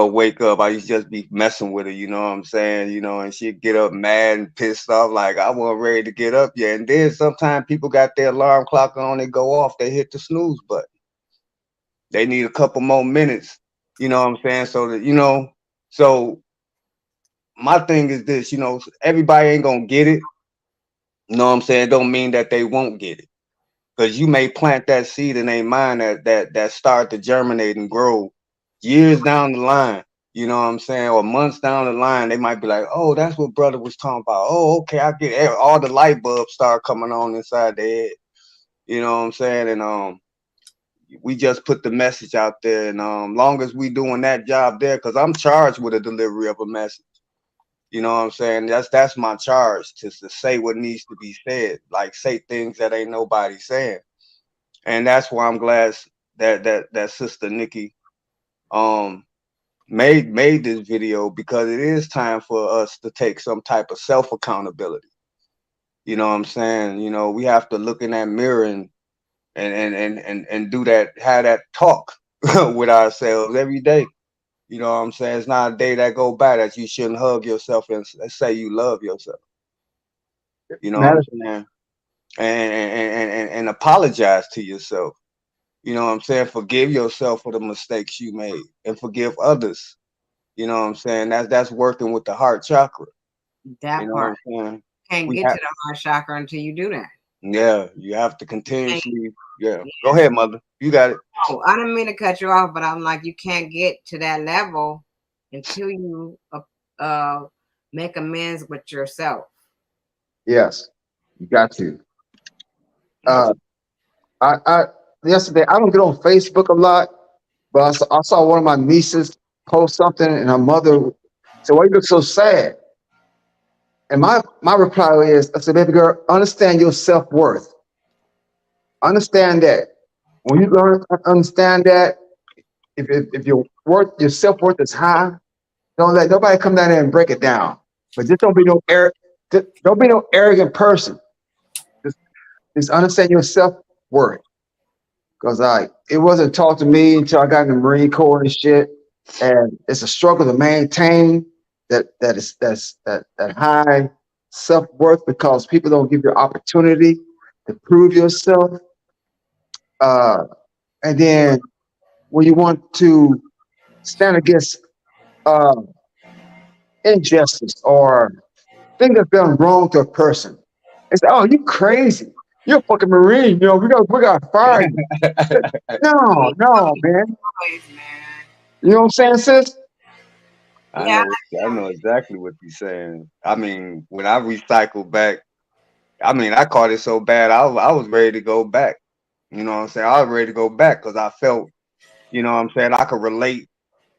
wake up. I used to just be messing with her, you know what I'm saying? And she'd get up mad and pissed off, like I wasn't ready to get up yet. And then sometimes people got their alarm clock on, they go off, they hit the snooze button. They need a couple more minutes, you know what I'm saying? So that, so my thing is this, everybody ain't gonna get it. You know what I'm saying? Don't mean that they won't get it. Because you may plant that seed in their mind that start to germinate and grow years down the line, you know what I'm saying, or months down the line. They might be like, oh, that's what brother was talking about. Oh, okay, I get it. All the light bulbs start coming on inside their head, you know what I'm saying? And we just put the message out there, and long as we doing that job there, because I'm charged with a delivery of a message. You know what I'm saying? That's my charge, to say what needs to be said, like say things that ain't nobody saying. And that's why I'm glad that Sister Nikki um made this video, because it is time for us to take some type of self accountability. You know what I'm saying? You know, we have to look in that mirror and do that, have that talk with ourselves every day. You know what I'm saying? It's not a day that go by that you shouldn't hug yourself and say you love yourself. You know what I'm Matter. saying? And apologize to yourself. You know what I'm saying? Forgive yourself for the mistakes you made and forgive others. You know what I'm saying? That's working with the heart chakra. You That know what part. I'm saying? Can't We get to have, the heart chakra until you do that. yeah, you have to Can't- continuously. Yeah, go ahead, mother. You got it. Oh, I didn't mean to cut you off, but I'm like, you can't get to that level until you make amends with yourself. Yes, you got to. Uh, I yesterday I don't get on Facebook a lot, but I saw one of my nieces post something, and her mother said, "Why you look so sad?" And my reply is, I said, "Baby girl, understand your self worth. Understand that when you learn understand that, if your self worth is high, don't let nobody come down there and break it down. But just don't be no arrogant person. Just, just understand your self worth. Because it wasn't taught to me until I got in the Marine Corps and shit. And it's a struggle to maintain that high self-worth, because people don't give you opportunity to prove yourself. Uh, and then when you want to stand against uh, injustice or things that's done wrong to a person, it's, oh, you crazy. You're a fucking Marine. We got to fire you. No, no, man. Always, man. You know what I'm saying, sis? Yeah, I know exactly what you're saying. I mean, when I recycled back, I mean, I caught it so bad, I was ready to go back. You know what I'm saying? I was ready to go back because I felt, you know what I'm saying, I could relate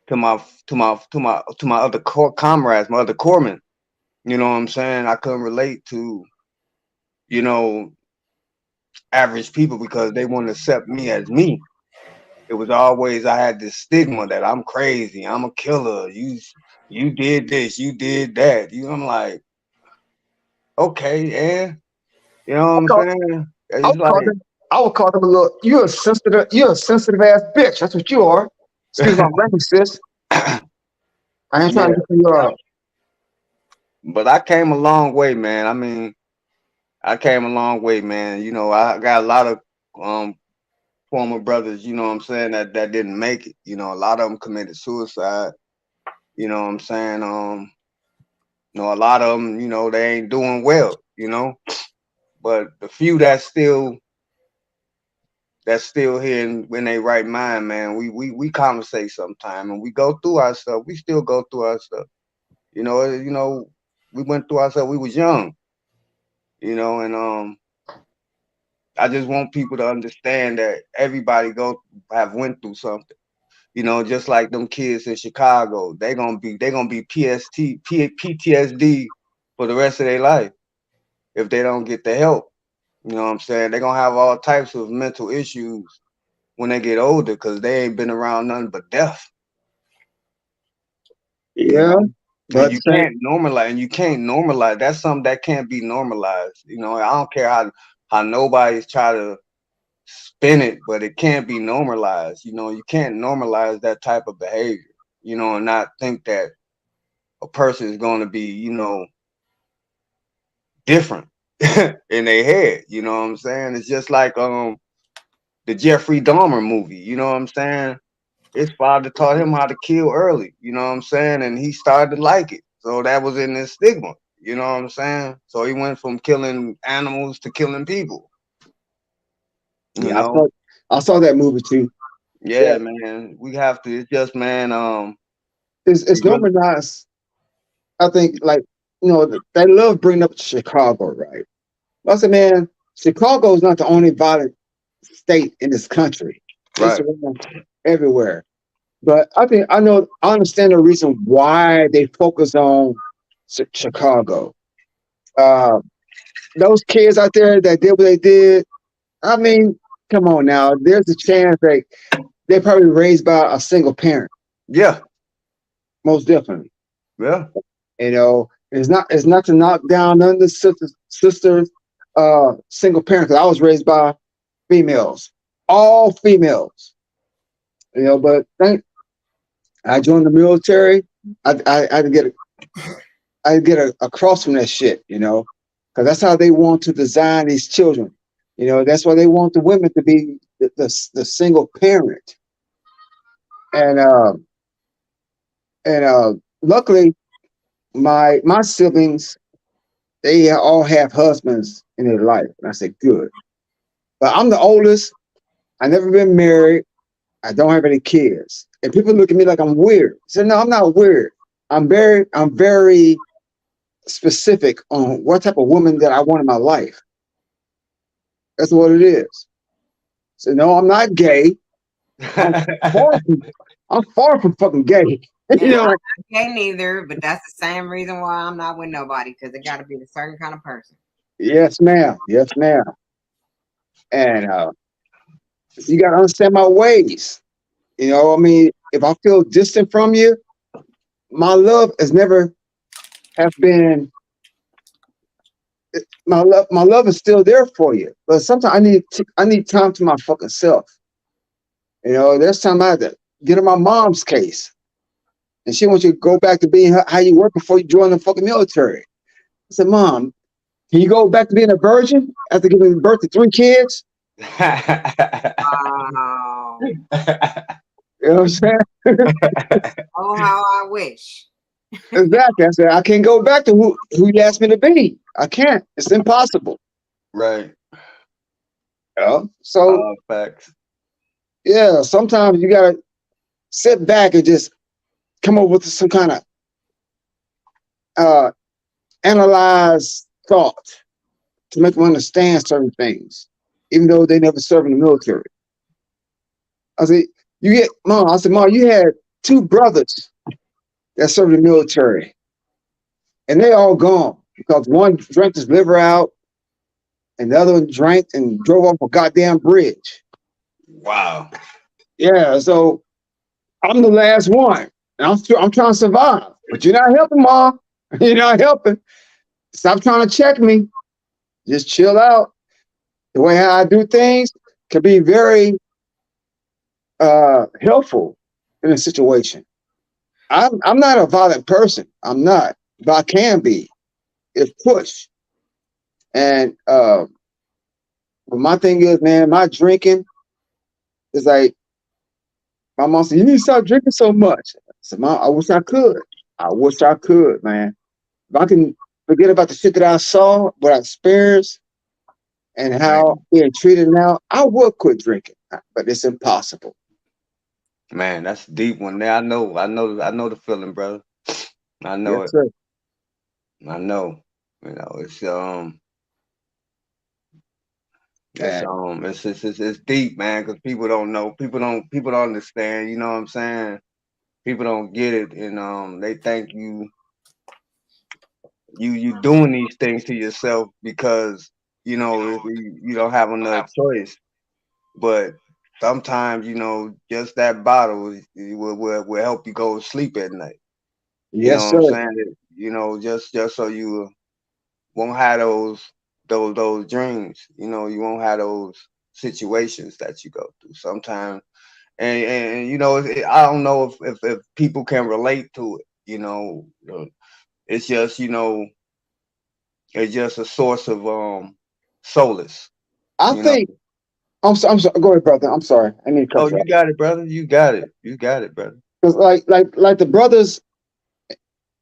to my other comrades, my other corpsmen. You know what I'm saying? I couldn't relate to, you know, average people because they wouldn't accept me as me. It was always, I had this stigma that I'm crazy, I'm a killer. You did this, you did that. I'm like, okay, and you know what I'll I'm call, saying? I'll It's call like, them. I would call them a little. You're a sensitive ass bitch. That's what you are. Excuse my language, sis. I ain't trying yeah. to get you. But I came a long way, man. I mean, I came a long way, man. You know, I got a lot of um former brothers, you know what I'm saying, that didn't make it. You know, a lot of them committed suicide. You know what I'm saying? A lot of them, they ain't doing well. But the few that's still here in they right mind, man. We conversate sometime and we go through our stuff. We still go through our stuff. We went through our stuff. We was young, and I just want people to understand that everybody have went through something. Just like them kids in Chicago, they gonna be PTSD for the rest of their life if they don't get the help. You know what I'm saying? They're gonna have all types of mental issues when they get older because they ain't been around nothing but death. You Yeah, know, and but same. you can't normalize. That's something that can't be normalized. I don't care how nobody's try to spin it, but it can't be normalized. You can't normalize that type of behavior. And not think that a person is going to be, different in their head. You know what I'm saying? It's just like the Jeffrey Dahmer movie. You know what I'm saying? His father taught him how to kill early. You know what I'm saying? And he started to like it. So that was in his stigma. You know what I'm saying? So he went from killing animals to killing people. You Yeah, know? I saw that movie too. Yeah, Yeah, man. We have to. It's just, man. it's We really. normalized. I think they love bringing up Chicago, right? I said, man, Chicago is not the only violent state in this country. It's Right. around everywhere. But I understand the reason why they focus on Chicago. Uh, those kids out there that did what they did. I mean, come on now. There's a chance that they're probably raised by a single parent. Yeah, Most definitely. yeah. You know, it's not to knock down none of the sisters, single parents. 'Cause I was raised by females, all females. You know, but I joined the military. I get across from that shit. You know, because that's how they want to design these children. You know, that's why they want the women to be the single parent. And luckily, my siblings, they all have husbands in their life. And I said, good. But I'm the oldest. I never been married. I don't have any kids. And people look at me like I'm weird. I said, no, I'm not weird. I'm very specific on what type of woman that I want in my life. That's what it is. So no, I'm not gay. I'm I'm far from fucking gay. You And know, I'm not gay neither, but that's the same reason why I'm not with nobody, because it got to be a certain kind of person. yes, ma'am. Yes, ma'am. And you gotta understand my ways. You know, I mean, if I feel distant from you, my love has never have been my love is still there for you. But sometimes I need time to my fucking self. You know, there's time I had to get in my mom's case. And she wants you to go back to being how you were before you joined the fucking military. I said, Mom, can you go back to being a virgin after giving birth to 3 kids? Wow. You know what I'm saying? Oh, how I wish. Exactly. I said, I can't go back to who you asked me to be. I can't. It's impossible. Right. So Facts. yeah, sometimes you gotta sit back and just come up with some kind of analyze thought to make them understand certain things, even though they never served in the military. I said, Mom, you had 2 brothers that served in the military, and they all gone because one drank his liver out, and the other one drank and drove off a goddamn bridge. Wow. Yeah, so I'm the last one, and I'm trying to survive, but you're not helping, Mom. You're not helping. Stop trying to check me. Just chill out. The way how I do things can be very helpful in a situation. I'm not a violent person. I'm not, but I can be if push. And but my thing is, man, my drinking is like my mom said, you need to stop drinking so much. I said, Mom, I wish I could. I wish I could, man. If I can forget about the shit that I saw, what I experienced, and how being treated now, I would quit drinking, but it's impossible. Man, that's a deep one. There, I know the feeling, brother. I know Yes, it. sir. I know. You know, And it's deep, man, because people don't know. People don't understand. You know what I'm saying? People don't get it, and they think you doing these things to yourself because you don't have another choice. But sometimes just that bottle will help you go to sleep at night. You know yes, what sir. I'm saying? Just so you won't have those dreams. You won't have those situations that you go through sometimes. And I don't know if people can relate to it. It's just it's just a source of solace. I You know. think I'm sorry. Go ahead, brother. I'm sorry. I need to Oh, cut you you off. got it, brother. You got it. You got it, brother. 'Cause like the brothers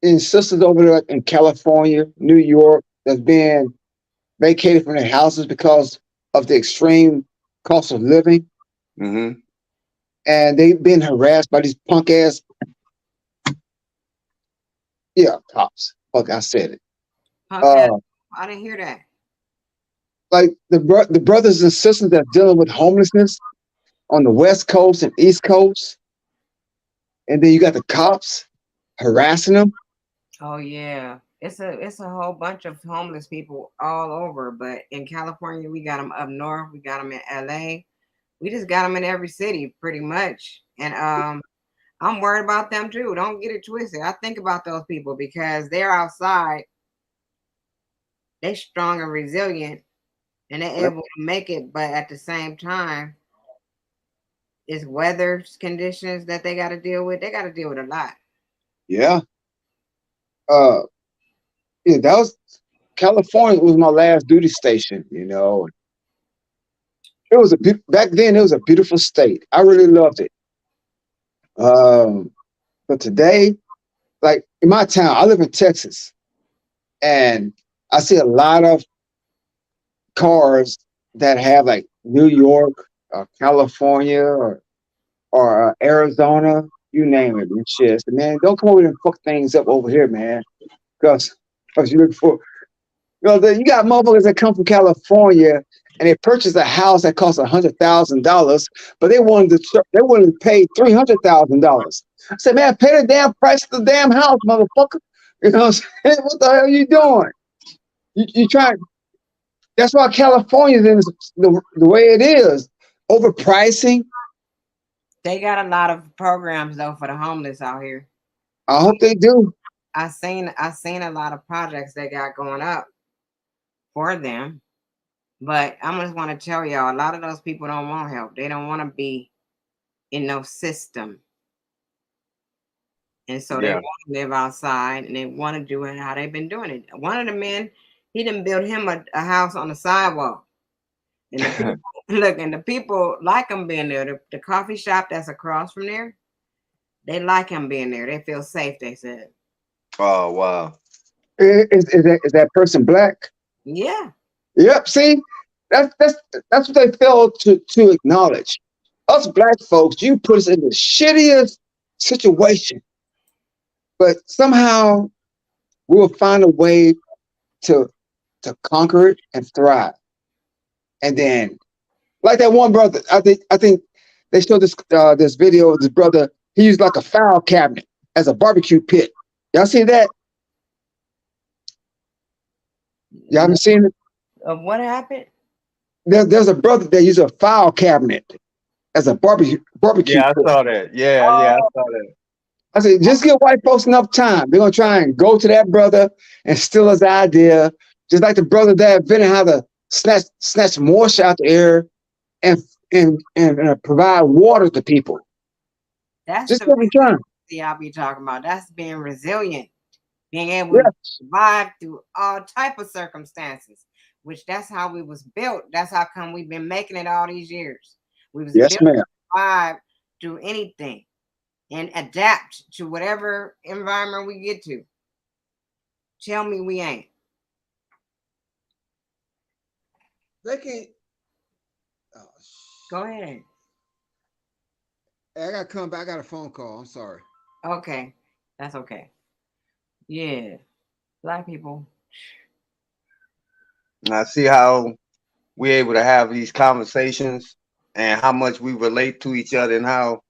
and sisters over there in California, New York, that's being vacated from their houses because of the extreme cost of living, Mm-hmm. and they've been harassed by these punk ass cops. Fuck, I said it. Okay. I didn't hear that. Like the brothers and sisters that's dealing with homelessness on the West Coast and East Coast, and then you got the cops harassing them. Oh, yeah. It's a whole bunch of homeless people all over, but in California we got them up north, we got them in LA, we just got them in every city pretty much. And I'm worried about them too. Don't get it twisted. I think about those people because they're outside, they strong and resilient, and they're able to make it, but at the same time, it's weather conditions that they got to deal with. They got to deal with a lot. Yeah. Uh, yeah, that was California was my last duty station, you know. It was back then it was a beautiful state. I really loved it. Um, but today, like in my town, I live in Texas, and I see a lot of cars that have like New York, California, or Arizona, you name it, and shit. So, man, don't come over here and fuck things up over here, man. Because you look for, you got motherfuckers that come from California and they purchase a house that costs $100,000, but they wanted to pay $300,000. I said, man, pay the damn price of the damn house, motherfucker. You know what I'm saying? What the hell are you doing? You trying. That's why California is the way it is. Overpricing. They got a lot of programs though for the homeless out here. I hope they do. I seen a lot of projects they got going up for them. But I just want to tell y'all, a lot of those people don't want help. They don't want to be in no system. And so they Yeah. want to live outside and they want to do it how they've been doing it. One of the men, he done built him a house on the sidewalk. And the people, look, and the people like him being there. The coffee shop that's across from there, they like him being there. They feel safe, they said. Oh wow. Is that person black? Yeah. Yep. See, that's what they fail to acknowledge. Us black folks, you put us in the shittiest situation, but somehow we'll find a way to conquer it and thrive. And then, like that one brother, I think they showed this video of this brother. He used like a file cabinet as a barbecue pit. Y'all see that? Y'all haven't seen it? What happened? There's a brother that used a file cabinet as a barbecue Yeah, I pit. saw that. Yeah, I saw that. I said, just give white folks enough time. They're gonna try and go to that brother and steal his idea, just like the brother that invented how to snatch moisture out the air and provide water to people. That's Just the every time. I'll be talking about. That's being resilient, being able to survive through all type of circumstances. Which that's how we was built. That's how come we've been making it all these years. We was built to survive through anything and adapt to whatever environment we get to. Tell me we ain't. They can't. Oh, Go ahead. I gotta come back. I got a phone call. I'm sorry. Okay, that's okay. Yeah, black people. And I see how we're able to have these conversations and how much we relate to each other and how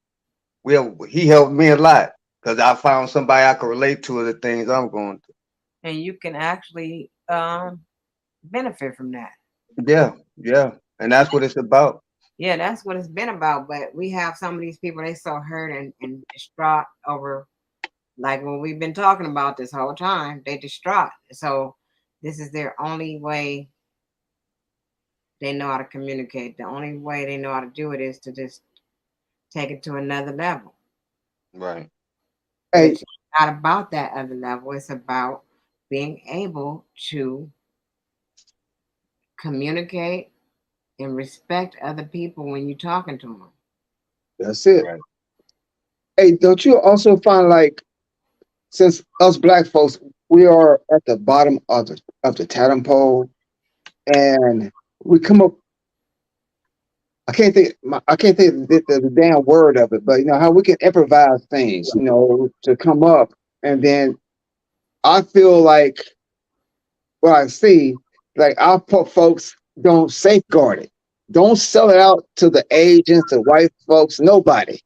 he helped me a lot because I found somebody I could relate to the things I'm going through. And you can actually benefit from that. Yeah. And that's what it's about. Yeah, that's what it's been about. But we have some of these people, they so hurt and distraught over, like what we've been talking about this whole time. They distraught. So this is their only way they know how to communicate. The only way they know how to do it is to just take it to another level. Right. Hey, it's not about that other level. It's about being able to communicate and respect other people when you're talking to them. That's it. Right. Hey, don't you also find like, since us black folks, we are at the bottom of the totem pole, and we come up. I can't think the damn word of it, but you know how we can improvise things, you know, to come up, and then I feel like what I see, like our folks don't safeguard it, don't sell it out to the agents, to white folks, nobody.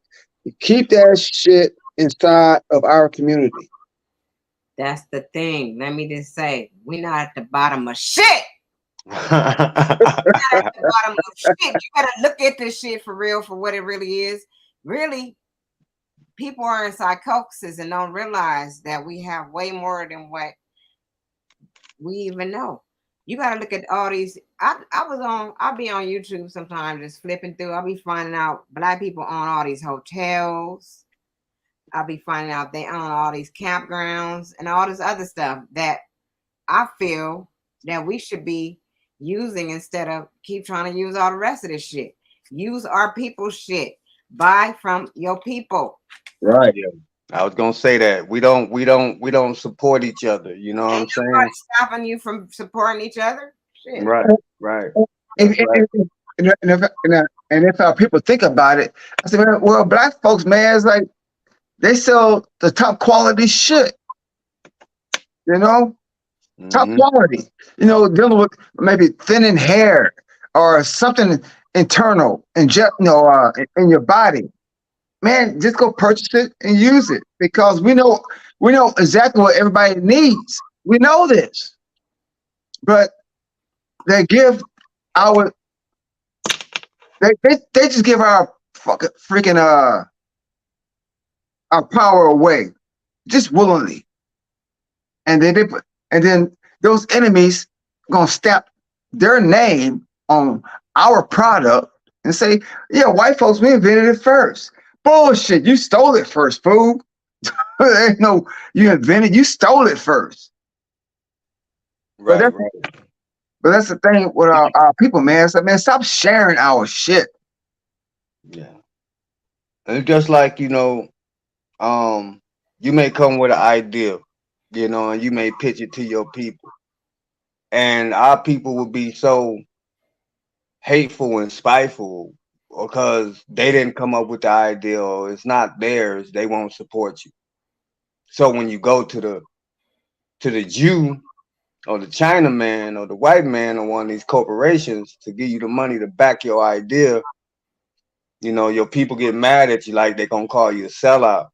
Keep that shit inside of our community. That's the thing. Let me just say, we're not at the bottom of shit. At the bottom of shit. You gotta look at this shit for real, for what it really is. Really, people are in psychosis and don't realize that we have way more than what we even know. You gotta look at all these. I'll be on YouTube sometimes just flipping through. I'll be finding out black people own all these hotels. I'll be finding out they own all these campgrounds and all this other stuff that I feel that we should be using instead of keep trying to use all the rest of this shit. Use our people's shit. Buy from your people. Right. I was gonna say that we don't support each other. You know what I'm Ain't saying? nobody stopping you from supporting each other. Shit. Right, right. And, That's right. and if our people think about it, I said, well, black folks, man, it's like they sell the top quality shit. You know, top Mhm. quality. You know, dealing with maybe thinning hair or something internal in in your body. Man, just go purchase it and use it because we know exactly what everybody needs. We know this, but they give our they just give our freaking our power away just willingly, and then those enemies gonna stamp their name on our product and say, yeah, white folks, we invented it first. Bullshit, you stole it first, fool. There ain't no you invented, you stole it first. But Right, that's right. but that's the thing with our people, man. So man, stop sharing our shit. Yeah. And it's just like, you may come with an idea, and you may pitch it to your people. And our people will be so hateful and spiteful because they didn't come up with the idea or it's not theirs, they won't support you. So when you go to the Jew or the Chinaman or the white man or one of these corporations to give you the money to back your idea, your people get mad at you like they're gonna call you a sellout.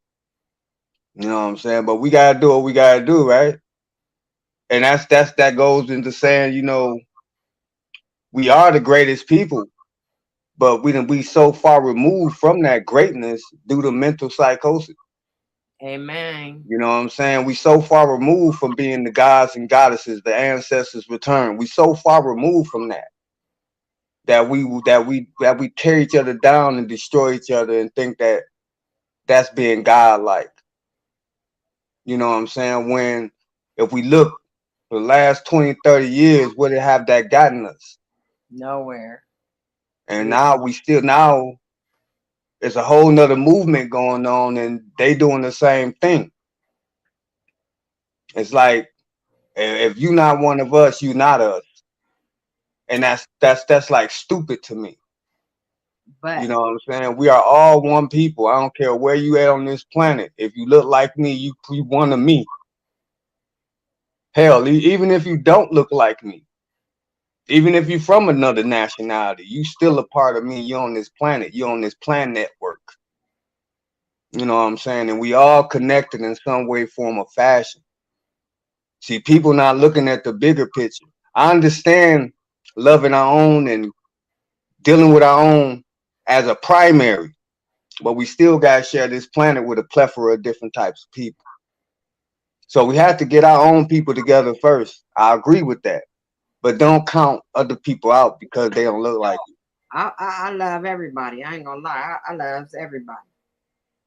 You know what I'm saying? But we gotta do what we gotta do, right? And that goes into saying, we are the greatest people, but we so far removed from that greatness due to mental psychosis. Amen. You know what I'm saying? We so far removed from being the gods and goddesses, the ancestors return. We so far removed from that we tear each other down and destroy each other and think that that's being godlike. You know what I'm saying? When if we look for the last 20, 30 years, would it have that gotten us? Nowhere. And now it's a whole nother movement going on and they doing the same thing. It's like if you're not one of us, you're not us. And that's like stupid to me. But You know what I'm saying? We are all one people. I don't care where you at on this planet. If you look like me, you one of me. Hell, even if you don't look like me, even if you're from another nationality, you still a part of me. You're on this planet. You're on this planet network. You know what I'm saying? And we all connected in some way, form, or fashion. See, people not looking at the bigger picture. I understand loving our own and dealing with our own as a primary, but we still got to share this planet with a plethora of different types of people. So we have to get our own people together first. I agree with that. But don't count other people out because they don't look like you. I love everybody. I ain't gonna lie. I love everybody.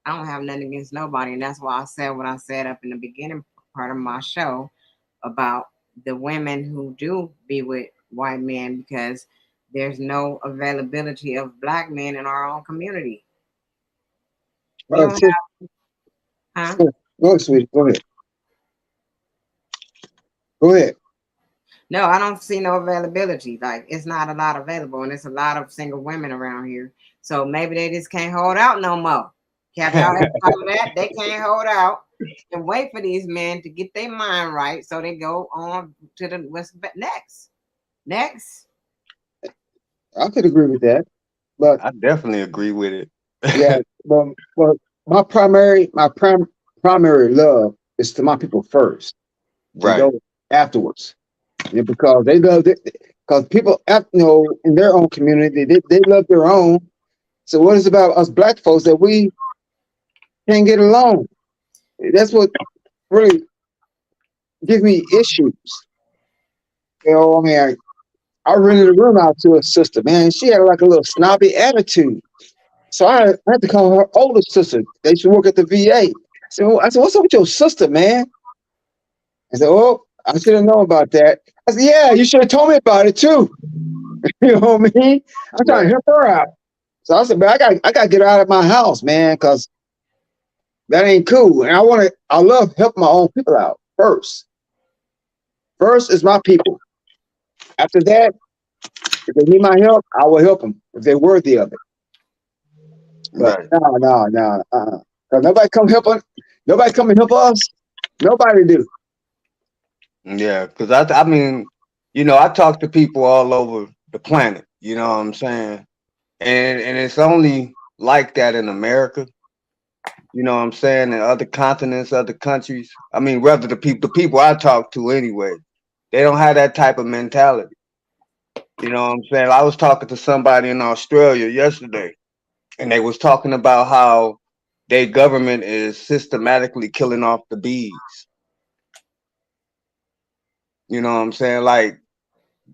I don't have nothing against nobody, and that's why I said what I said up in the beginning part of my show about the women who do be with white men because there's no availability of black men in our own community. We All don't right, sis, have, huh? sis, go ahead, sweetie. Go ahead. Go ahead. No, I don't see no availability. Like it's not a lot available, and there's a lot of single women around here. So maybe they just can't hold out no more. Have y'all ever thought of that? They can't hold out and wait for these men to get their mind right, so they go on to the what's next. Next, I could agree with that, but I definitely agree with it. yeah, but my primary love It's to my people first, and Right. those afterwards. Yeah, because they love it. Because people, in their own community, they love their own. So what is about us black folks that we can't get along? That's what really gives me issues. I mean, I rented a room out to a sister, man. She had like a little snobby attitude. So I had to call her older sister. They used to work at the VA. I said, what's up with your sister, man? I said, oh, I should have known about that. I said, yeah, you should have told me about it too. You know what I mean? I'm trying to Right. help her out. So I said, man, I got to get out of my house, man, because that ain't cool. And I love helping my own people out first. First is my people. After that, if they need my help, I will help them if they're worthy of it. But Right. no. Because nobody come help us. Nobody come and help us. Nobody do. Yeah, because I mean, I talk to people all over the planet. You know what I'm saying? And it's only like that in America. You know what I'm saying? In other continents, other countries. I mean, rather the people I talk to anyway, they don't have that type of mentality. You know what I'm saying? I was talking to somebody in Australia yesterday, and they was talking about how their government is systematically killing off the bees. You know what I'm saying? Like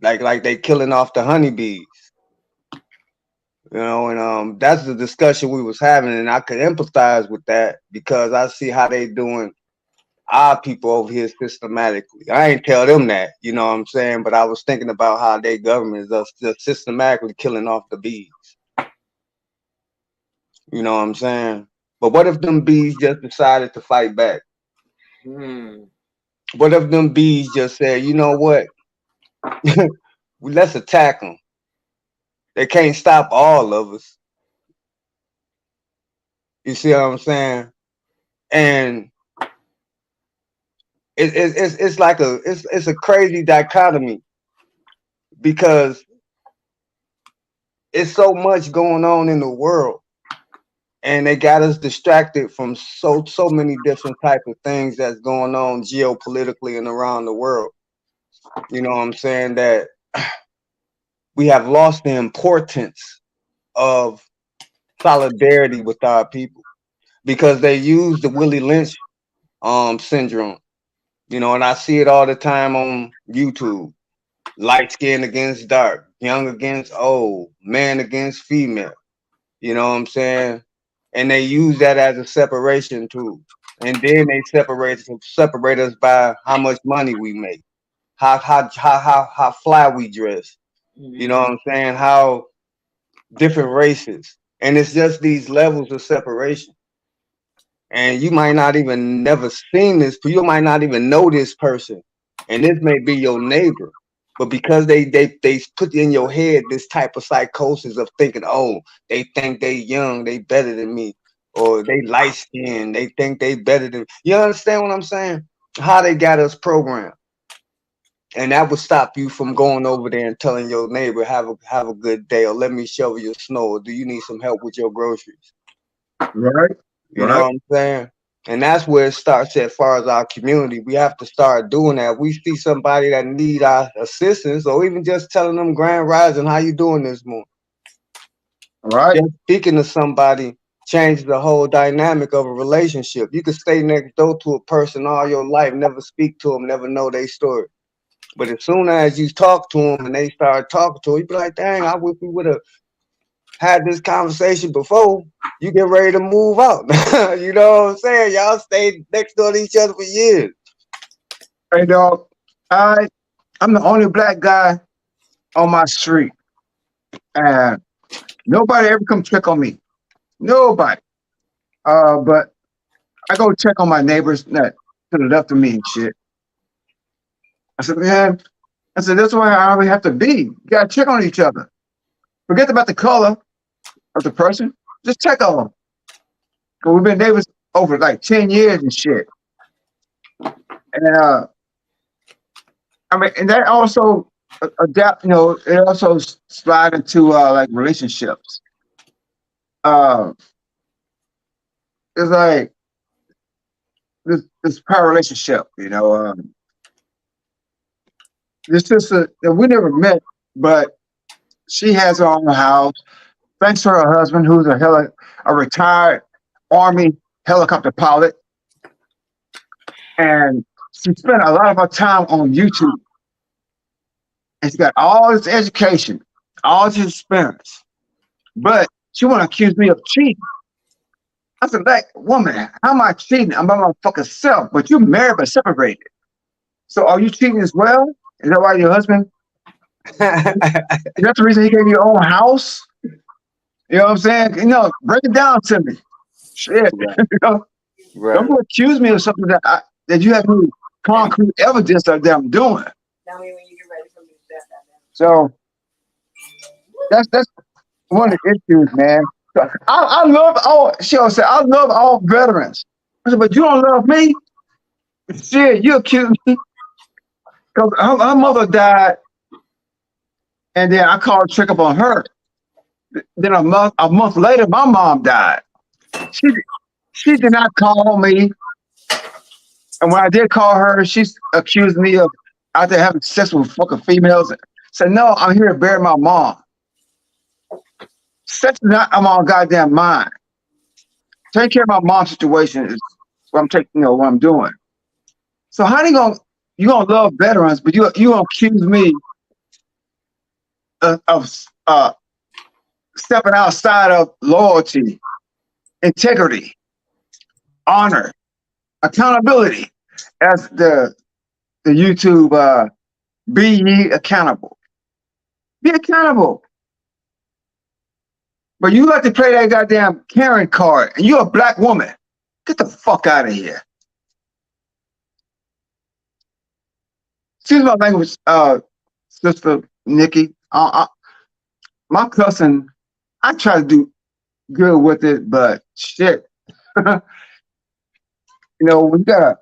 they killing off the honeybees. And that's the discussion we was having, and I could empathize with that because I see how they doing our people over here systematically. I ain't tell them that, you know what I'm saying? But I was thinking about how their government is just systematically killing off the bees. You know what I'm saying? But what if them bees just decided to fight back? Hmm. What if them bees just said, you know what? Let's attack them. They can't stop all of us. You see what I'm saying? And it's like it's a crazy dichotomy because it's so much going on in the world, and they got us distracted from so many different type of things that's going on geopolitically and around the world. You know what I'm saying? That we have lost the importance of solidarity with our people because they use the Willie Lynch syndrome. And I see it all the time on YouTube. Light skin against dark, young against old, man against female. You know what I'm saying? And they use that as a separation tool. And then they separate us by how much money we make, how fly we dress. You know what Mhm. I'm saying? How different races. And it's just these levels of separation. And you might not even never seen this, you might not even know this person. And this may be your neighbor. But because they put in your head this type of psychosis of thinking, oh, they think they young, they better than me, or they light skinned, they think they better than me. You understand what I'm saying? How they got us programmed. And that would stop you from going over there and telling your neighbor, have a good day, or let me shovel your snow, or do you need some help with your groceries? Right? You know Right. what I'm saying? And that's where it starts as far as our community. We have to start doing that. We see somebody that need our assistance, or even just telling them Grand Rising, how you doing this morning? Right. Just speaking to somebody changes the whole dynamic of a relationship. You could stay next door to a person all your life, never speak to them, never know their story. But as soon as you talk to them and they start talking to you, be like, dang, I wish we would have had this conversation before. You get ready to move out. You know what I'm saying? Y'all stayed next door to each other for years. Hey, dog. I'm the only black guy on my street, and nobody ever come check on me. Nobody. But I go check on my neighbors that to the left of me and shit. I said, man, that's why I always have to be. You gotta check on each other. Forget about the color of the person. Just check on them. Cause we've been neighbors over like 10 years and shit. And and that also adapt. It also slide into like relationships. Uh, it's like this prior relationship. You know, this sister that we never met, but she has her own house. Thanks to her husband, who's a retired Army helicopter pilot, and she spent a lot of her time on YouTube. And she got all this education, all this experience, but she want to accuse me of cheating. I said, "That woman, how am I cheating? I'm by my fucking self. But you married but separated. So are you cheating as well? Is that why your husband? Is that the reason he gave you your own house? You know what I'm saying? You know, break it down to me. Shit, Right. you know, Right. don't accuse me of something that you have no concrete evidence that I'm doing. Tell me when you get ready for me to step out there. So that's one of the issues, man. So I love all. She'll say, I love all veterans. I said, but you don't love me. Shit, you accuse me because her mother died, and then I called to check up on her. Then a month later, my mom died. She did not call me, and when I did call her, she accused me of out there having sex with fucking females. Said, no, I'm here to bury my mom. Sex is not on my goddamn mind. Take care of my mom's situation is what I'm taking, what I'm doing. So how you gonna love veterans, but you gonna accuse me of stepping outside of loyalty, integrity, honor, accountability, as the YouTube be ye accountable. Be accountable. But you like to play that goddamn Karen card, and you're a black woman. Get the fuck out of here. Excuse my language, Sister Nikki. My cousin, I try to do good with it, but shit. We gotta.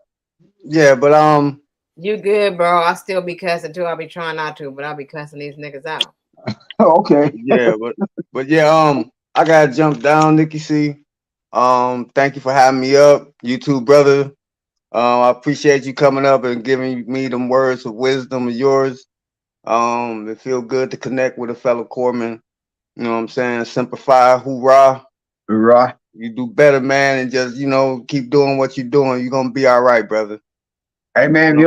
Yeah, but You good, bro. I'll still be cussing too. I'll be trying not to, but I'll be cussing these niggas out. Oh, okay. yeah, but yeah, I gotta jump down, Nikki C. Thank you for having me up, you too, brother. I appreciate you coming up and giving me them words of wisdom of yours. It feel good to connect with a fellow corpsman. You know what I'm saying? Simplify, hoorah. Right. You do better, man, and just keep doing what you're doing. You're gonna be all right, brother. Hey man, if you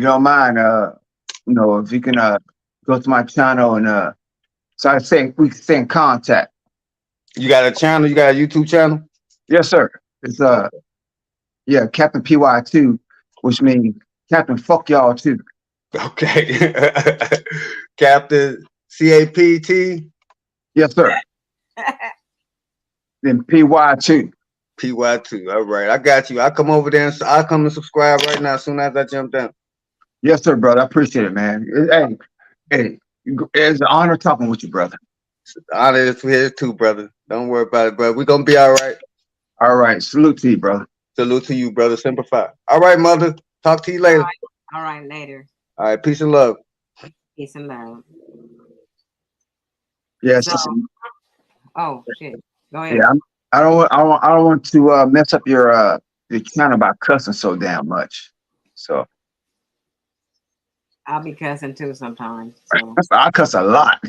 don't mind, if you can go to my channel and so I say we can stay in contact. You got a channel? You got a YouTube channel? Yes, sir. It's Captain PY2, which means Captain Fuck Y'all too. Okay. Captain CAPT? Yes, sir. Then PY2. PY2. All right. I got you. I'll come over there and I'll come and subscribe right now as soon as I jump down. Yes, sir, brother. I appreciate it, man. Hey, it's an honor talking with you, brother. The honor is here too, brother. Don't worry about it, brother. We're gonna be all right. All right. Salute to you, brother. Salute to you, brother. Simplify. All right, mother. Talk to you later. All right, later. All right. Peace and love. Peace and love. Yes. So, oh shit. Go ahead. Yeah. I don't want to mess up your channel by cussing so damn much. So I'll be cussing too sometimes. So I cuss a lot.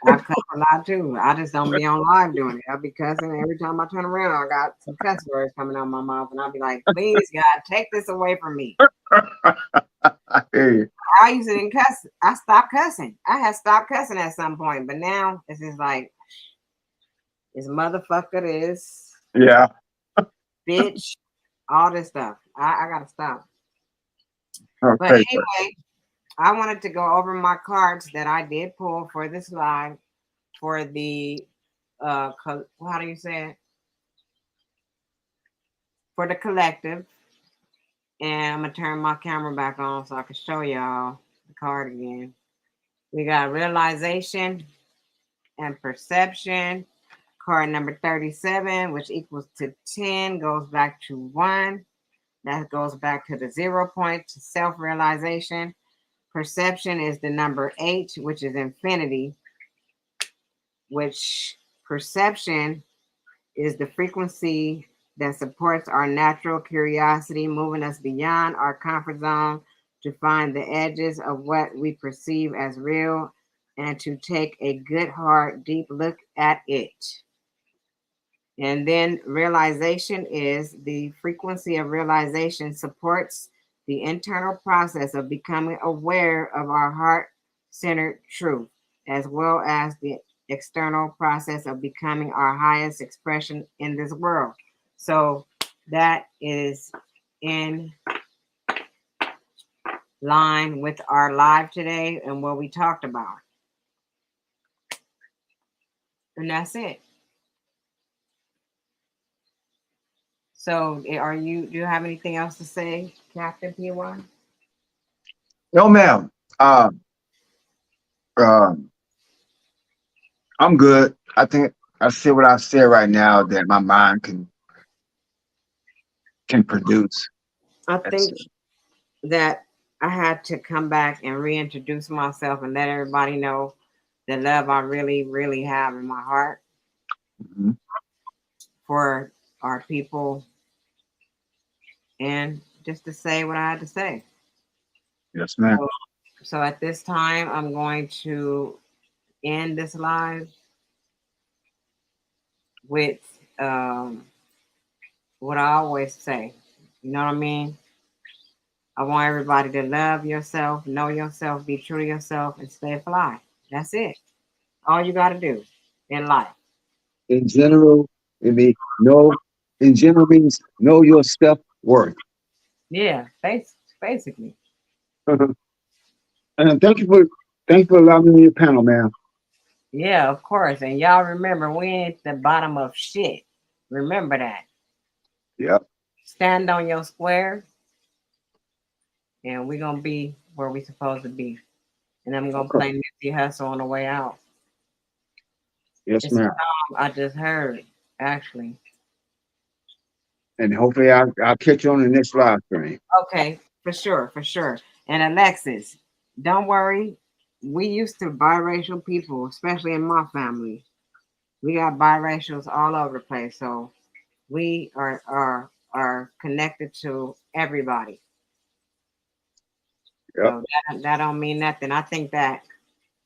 I cuss a lot too. I just don't be on live doing it. I'll be cussing every time I turn around. I got some cuss words coming out of my mouth, and I'll be like, "Please, God, take this away from me." Hey. I used to cuss. I stopped cussing. I had stopped cussing at some point, but now it's just like, this motherfucker, this Yeah. bitch, all this stuff. I gotta stop. Okay. But anyway, I wanted to go over my cards that I did pull for this live for the how do you say it? For the collective. And I'm gonna turn my camera back on so I can show y'all the card again. We got realization and perception. Card number 37, which equals to 10, goes back to 1. That goes back to the 0 point to self-realization. Perception is the number 8, which is infinity, which perception is the frequency that supports our natural curiosity, moving us beyond our comfort zone to find the edges of what we perceive as real and to take a good, hard, deep look at it. And then realization is the frequency of realization supports the internal process of becoming aware of our heart centered truth, as well as the external process of becoming our highest expression in this world. So that is in line with our live today and what we talked about. And that's it. So do you have anything else to say, Captain P1? No, ma'am. Um, I'm good. I think I see what I said right now that my mind can produce. I That's think that I had to come back and reintroduce myself and let everybody know the love I really, really have in my heart Mhm. for our people and just to say what I had to say. Yes, ma'am. So at this time, I'm going to end this live with what I always say. You know what I mean? I want everybody to love yourself, know yourself, be true to yourself, and stay fly. That's it. All you got to do in life. In general, it means know. In general means know your self worth. Yeah, basically. And thank you for allowing me on your panel, man. Yeah, of course. And y'all remember, we ain't the bottom of shit. Remember that. Yep. Stand on your square, and we're going to be where we supposed to be. And I'm going to Okay. play Nipsey Hussle on the way out. Yes, It's a ma'am. song I just heard, actually. And hopefully I'll catch you on the next live stream. Okay, for sure, for sure. And Alexis, don't worry. We used to biracial people, especially in my family. We got biracials all over the place. So we are connected to everybody. Yep. So that don't mean nothing. I think that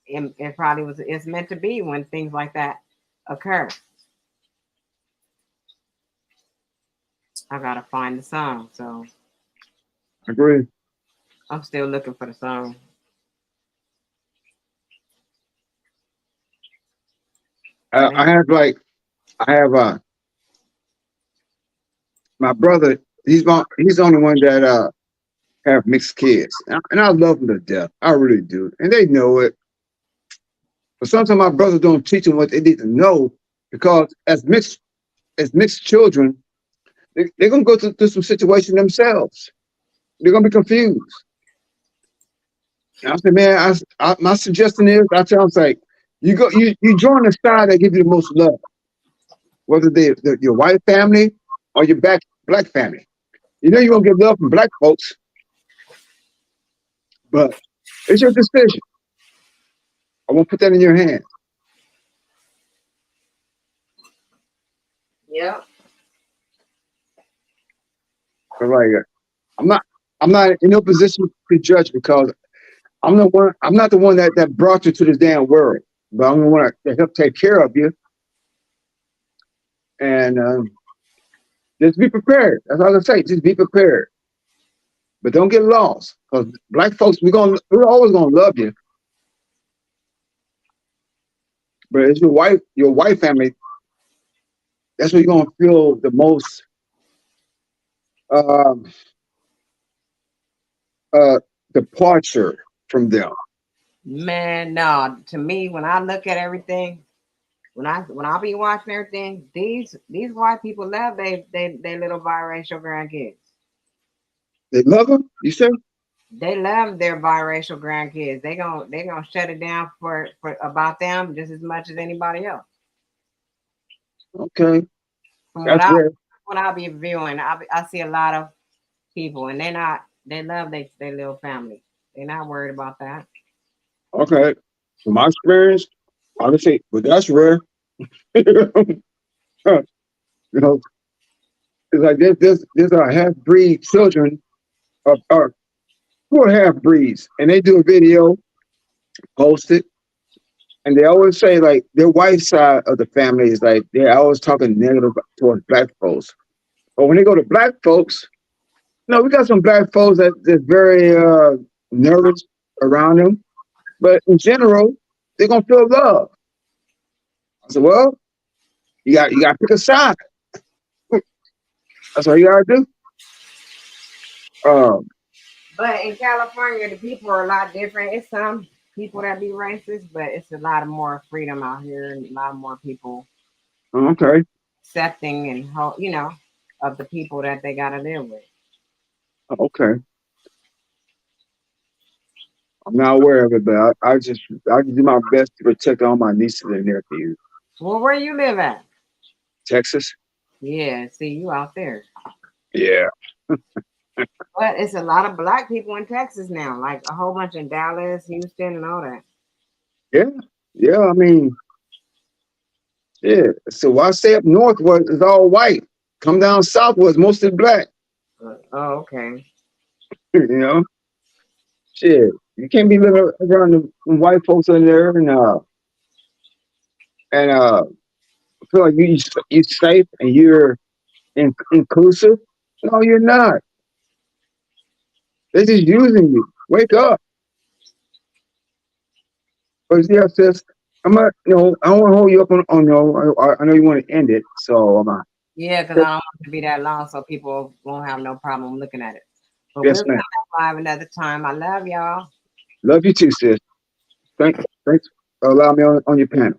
it probably was it's meant to be when things like that occur. I gotta find the song, so Agree. I'm still looking for the song. I have my brother. He's the only one that have mixed kids, and I love them to death. I really do, and they know it. But sometimes my brothers don't teach them what they need to know because as mixed children, they're gonna go through some situation themselves. They're gonna be confused. And I said, man, my suggestion is, I tell them, like, you join the side that give you the most love, whether they're your white family or your black family. You know you're gonna get love from black folks, but it's your decision. I won't put that in your hands. Yep. But like, I'm not I'm not in no position to judge because I'm not the one that brought you to this damn world, but I'm the one that helped take care of you. And just be prepared. That's all I say. Just be prepared, but don't get lost. Because black folks, we're always gonna love you. But it's your white family. That's where you're gonna feel the most um, uh, departure from them. Man, no. To me, when I look at everything, when I be watching everything, these white people love they little biracial grandkids. They love them. You say? They love their biracial grandkids. They gonna shut it down for about them just as much as anybody else. Okay, From that's rare. what I'll be viewing, I see a lot of people and they love their little family. They're not worried about that. Okay, from my experience, I would say, but that's rare. you know, It's like there's a half breed children or who are half breeds, and they do a video, post it, and they always say like their white side of the family is like they're always talking negative towards black folks. But when they go to black folks, no, we got some black folks that's very nervous around them. But in general, they're gonna feel love. I said, well, you got to pick a side. That's all you gotta do. Um, But in California, the people are a lot different. It's some people that be racist, but it's a lot of more freedom out here and a lot more people okay, accepting and of the people that they gotta live with. okay. I'm not aware of it, but I can do my best to protect all my nieces and nephews. Well, where you live at? Texas. Yeah, see you out there. Yeah. But it's a lot of black people in Texas now, like a whole bunch in Dallas, Houston, and all that. Yeah. Yeah. I mean, yeah. So why stay up north where it's all white? Come down south where it's mostly black. Oh, okay. You know? Shit. You can't be living around the white folks in there and feel like you're safe and you're inclusive. No, you're not. They're just using you. Wake up. But yeah, sis, I'm not, I don't want to hold you up on I know you want to end it. So Yeah, because I don't want it to be that long, so people won't have no problem looking at it. But yes, we'll ma'am. come live another time. I love y'all. Love you too, sis. Thanks for allowing me on your panel.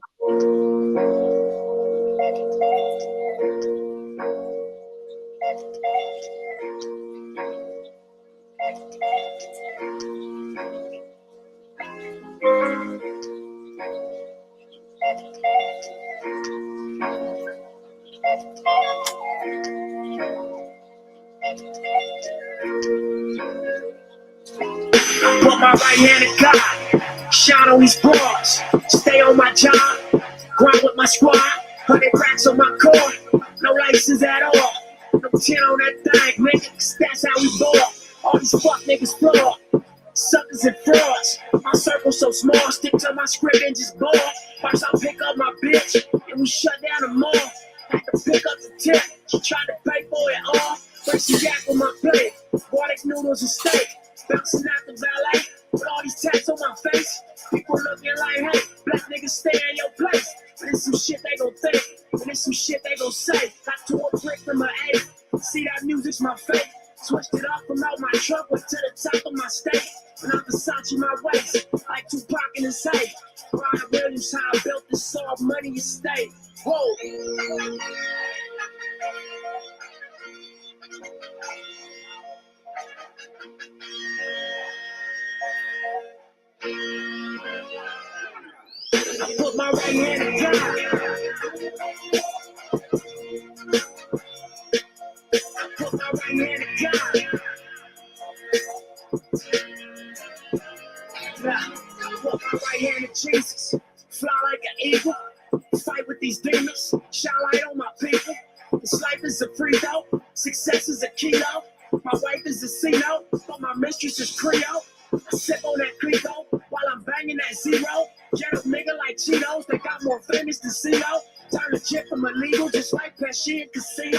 Put my right hand in God, shine on these broads, stay on my job, grind with my squad, 100 racks on my core, no license at all, no 10 on that thing, nigga, that's how we ball. All these fuck niggas fraud, suckers and frauds. My circle so small, stick to my script and just ball. First I pick up my bitch, and we shut down the mall. Had to pick up the tip, she tried to pay for it all. First she jacked on my plate, garlic noodles and steak. Bouncing out the ballet with all these tats on my face. People looking like, hey, black niggas stay in your place. But it's some shit they gon' think, and it's some shit they gon' say. Got to a brick from my A. See that music's my fate. Switched it up from out my truck to the top of my state. And I'm Versace my waist, like Tupac in the safe. Brian Williams, how I built this soft money estate. Whoa. I put my right hand in God. I put my right hand in God. I put my right hand in Jesus. Fly like an eagle. Fight with these demons. Shine light on my people. This life is a free throw. Success is a keto. My wife is a C-note, but my mistress is Creole. I sip on that Clico while I'm banging that zero. Get a nigga like Cheetos, they got more famous than CeeLo. Turn the chip from illegal, just like Pesci and Casino.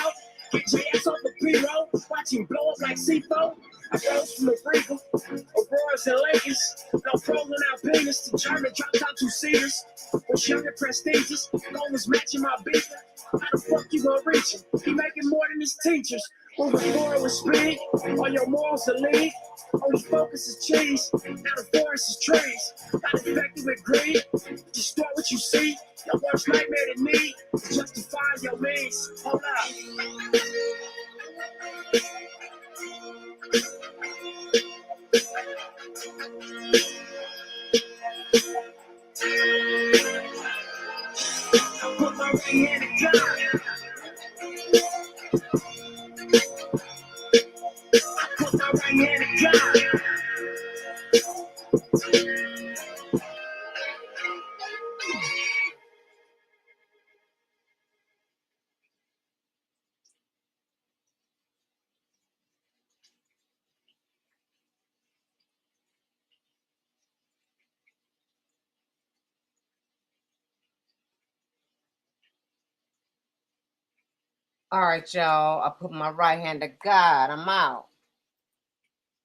Get your ass off the P-roll, watch him blow up like C4. I rose from the Regal, Auroras and Lakers. No pros without penis, determined drop top 2 seaters. Was young and prestigious, gold was matching my beat. How the fuck you gonna reach him? He making more than his teachers. Moving forward with speed, all your morals to lead. Only focus is cheese, now the forest is trees. Got infected with greed, destroy what you see. Your worst nightmare to me, justify your means. Hold up. I put my right hand in God. I put my right hand in God. All right, y'all. I put my right hand to God. I'm out.